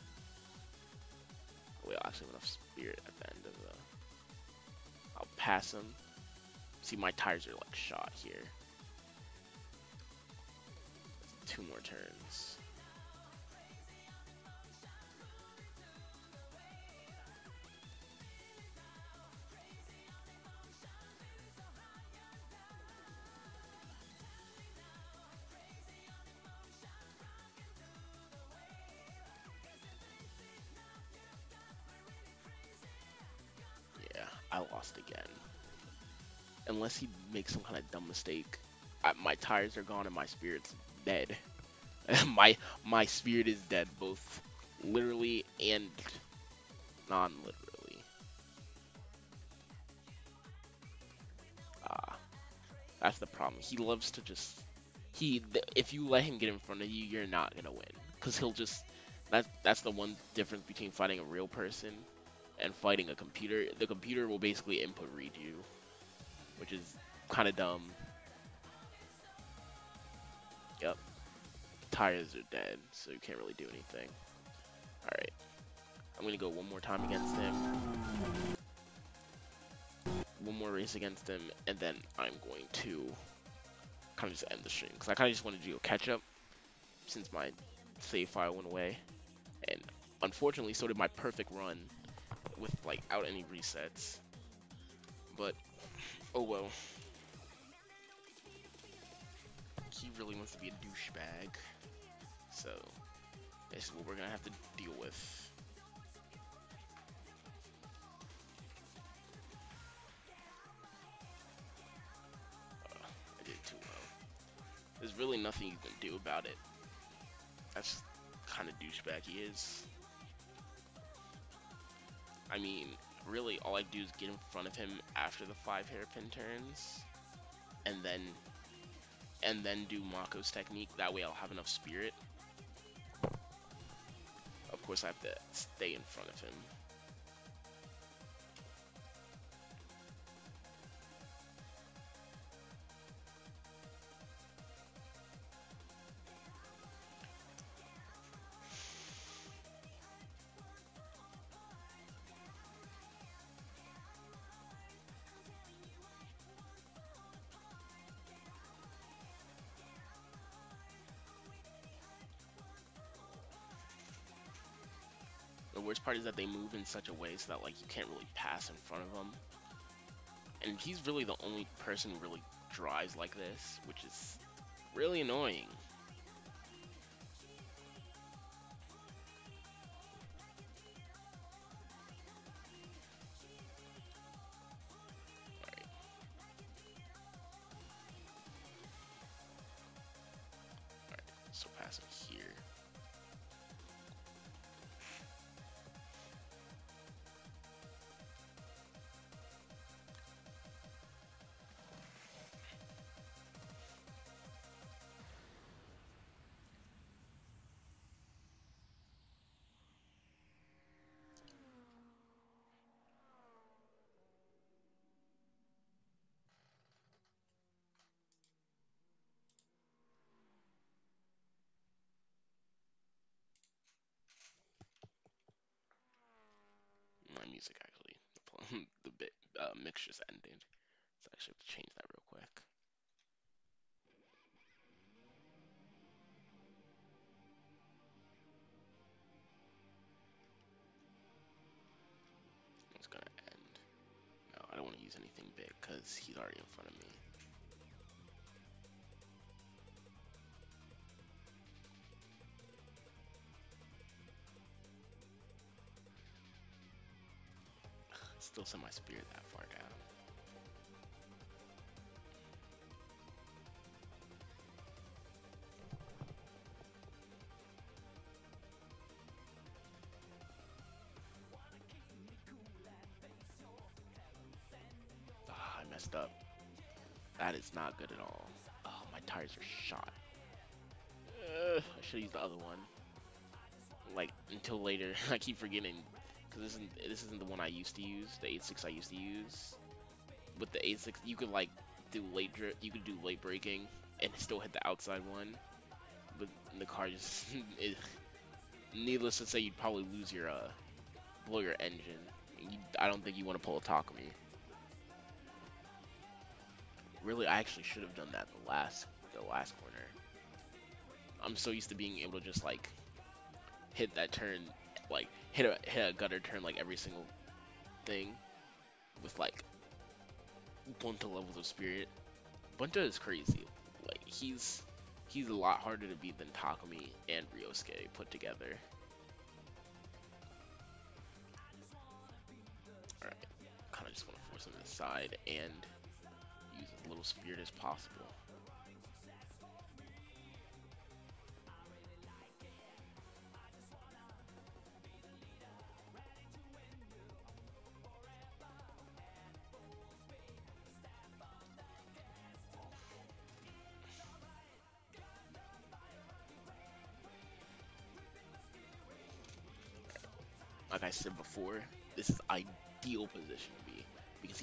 Wait, I'll actually have enough spirit at the end of the... I'll pass him. See, my tires are like shot here. 2 more turns. Yeah, I lost again. Unless he makes some kind of dumb mistake. My tires are gone and my spirit's dead. my spirit is dead, both literally and non-literally. That's the problem. He loves to just if you let him get in front of you, you're not gonna win, because he'll just that's the one difference between fighting a real person and fighting a computer. The computer will basically input read you, which is kind of dumb. Yep. Tires are dead, so you can't really do anything. Alright. I'm going to go one more time against him. One more race against him, and then I'm going to kind of just end the stream. Because I kind of just wanted to do a catch-up since my save file went away. And unfortunately, so did my perfect run without any resets. But, oh well. he really wants to be a douchebag. So this is what we're gonna have to deal with. I did too well. There's really nothing you can do about it. That's kind of douchebag he is. I mean, really, all I do is get in front of him after the 5 hairpin turns, and then do Mako's technique. That way, I'll have enough spirit. Of course, I have to stay in front of him. The worst part is that they move in such a way so that like you can't really pass in front of them. And he's really the only person who really drives like this, which is really annoying. Alright. Alright, so pass him here. My music actually, the bit mix just ended, so I actually have to change that real quick. It's gonna end. No, I don't want to use anything big because he's already in front of me. Still send my spirit that far down. Ah, I messed up. That is not good at all. Oh, my tires are shot. I should use the other one. Like until later, I keep forgetting because this isn't the one I used to use. The 8.6 I used to use. With the 8.6, you could like do you could do late braking and still hit the outside one. But the car just, needless to say, you'd probably lose your blow your engine. I don't think you want to pull a Takumi. Really, I actually should have done that the last corner. I'm so used to being able to just like hit that turn, like hit a gutter turn like every single thing with like Bunta levels of spirit. Bunta is crazy. Like he's a lot harder to beat than Takumi and Ryosuke put together. Alright, kind of just want to force him to the side and use as little spirit as possible. Like I said before, this is ideal position to be because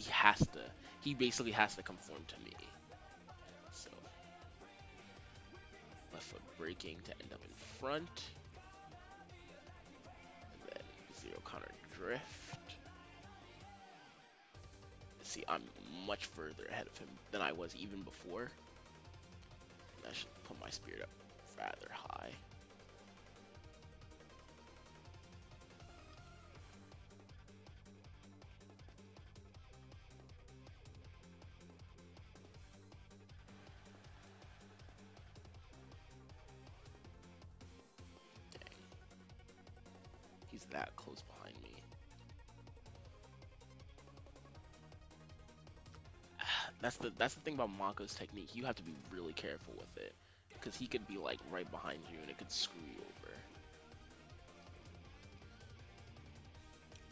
he basically has to conform to me. So left foot braking to end up in front, and then zero counter drift. See, I'm much further ahead of him than I was even before. And I should put my spirit up rather high. He's that close behind me. That's the thing about Mako's technique. You have to be really careful with it, because he could be like right behind you and it could screw you over.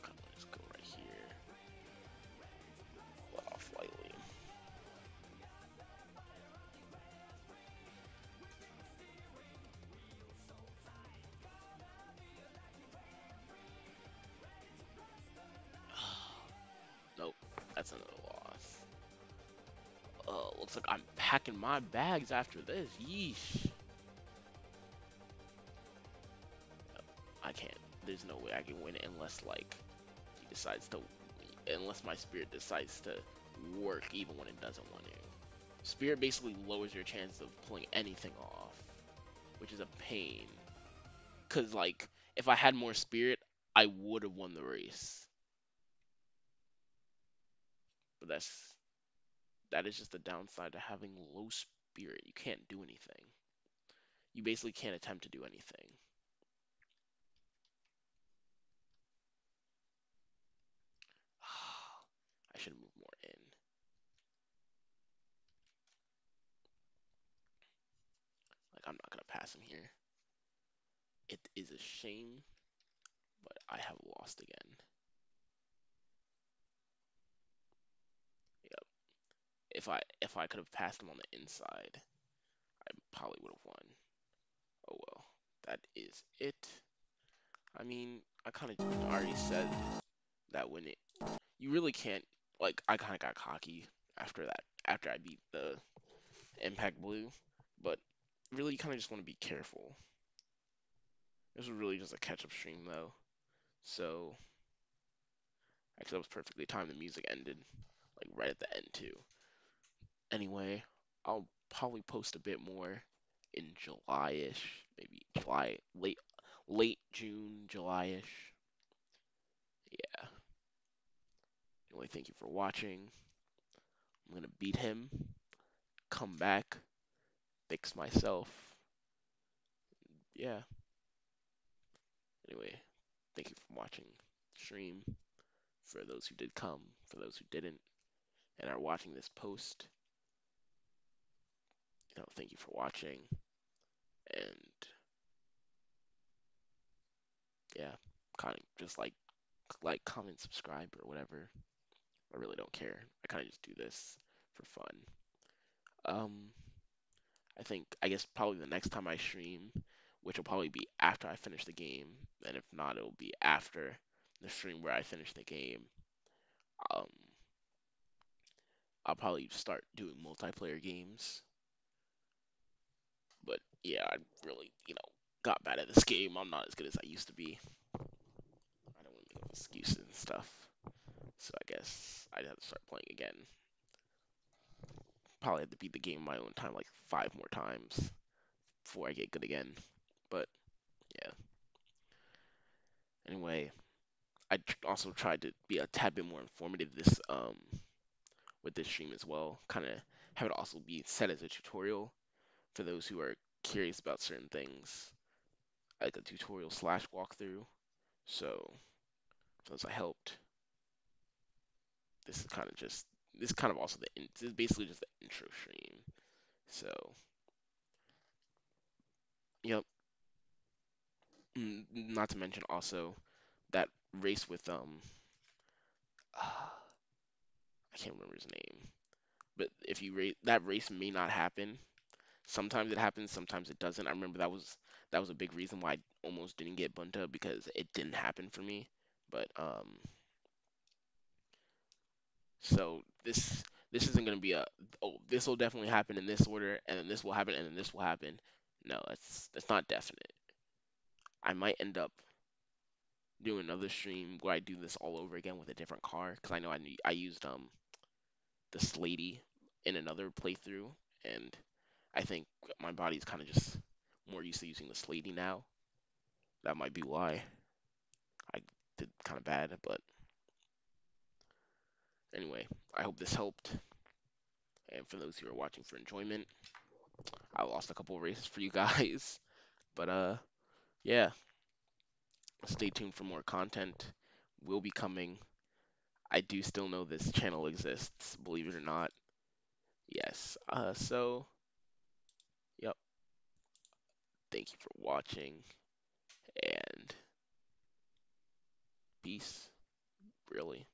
Come on, let's go right here. Let off lightly. Nope, that's another loss. Looks like I'm packing my bags after this. Yeesh. I can't. There's no way I can win it unless like he decides to, unless my spirit decides to work even when it doesn't want to. Spirit basically lowers your chance of pulling anything off, which is a pain. Cause like if I had more spirit, I would have won the race. But that is just the downside to having low spirit. You can't do anything. You basically can't attempt to do anything. I should move more in. Like I'm not gonna pass him here. It is a shame, but I have lost again. Yep. If I could have passed him on the inside, I probably would have won. Oh well. That is it. I mean, I kind of already said that when it, you really can't, like, I kind of got cocky after that, after I beat the Impact Blue, but really, you kind of just want to be careful. This was really just a catch-up stream, though, so actually, that was perfectly timed. The music ended, like, right at the end, too. Anyway, I'll probably post a bit more in July-ish, maybe July, late June, July-ish. Yeah. Anyway, thank you for watching. I'm gonna beat him, come back, fix myself. Yeah. Anyway, thank you for watching the stream. For those who did come, for those who didn't, and are watching this post, thank you for watching. And yeah, kind of just comment, subscribe, or whatever. I really don't care. I kind of just do this for fun. Um, I guess probably the next time I stream, which will probably be after I finish the game, and if not, it'll be after the stream where I finish the game. Um, I'll probably start doing multiplayer games. But yeah, I really, got bad at this game. I'm not as good as I used to be. I don't want to make excuses and stuff. So I guess I'd have to start playing again. Probably have to beat the game in my own time like 5 more times before I get good again. But yeah. Anyway, also tried to be a tad bit more informative this with this stream as well. Kind of have it also be set as a tutorial for those who are curious about certain things, like a tutorial slash walkthrough. So since I helped, this is kind of just this is kind of also this is basically just the intro stream. So yep. Not to mention also that race with I can't remember his name, but if you rate that race may not happen. Sometimes it happens, sometimes it doesn't. I remember that was a big reason why I almost didn't get Bunta because it didn't happen for me. But so this isn't gonna be a, oh, this will definitely happen in this order and then this will happen and then this will happen. No, that's not definite. I might end up doing another stream where I do this all over again with a different car because I know I used the Slady in another playthrough, and I think my body's kind of just more used to using the Slady now. That might be why I did kind of bad, but anyway, I hope this helped. And for those who are watching for enjoyment, I lost a couple of races for you guys, but yeah, Stay tuned for more content. Will be coming. I do still know this channel exists, believe it or not. Yes. Yep. Thank you for watching and peace. Really.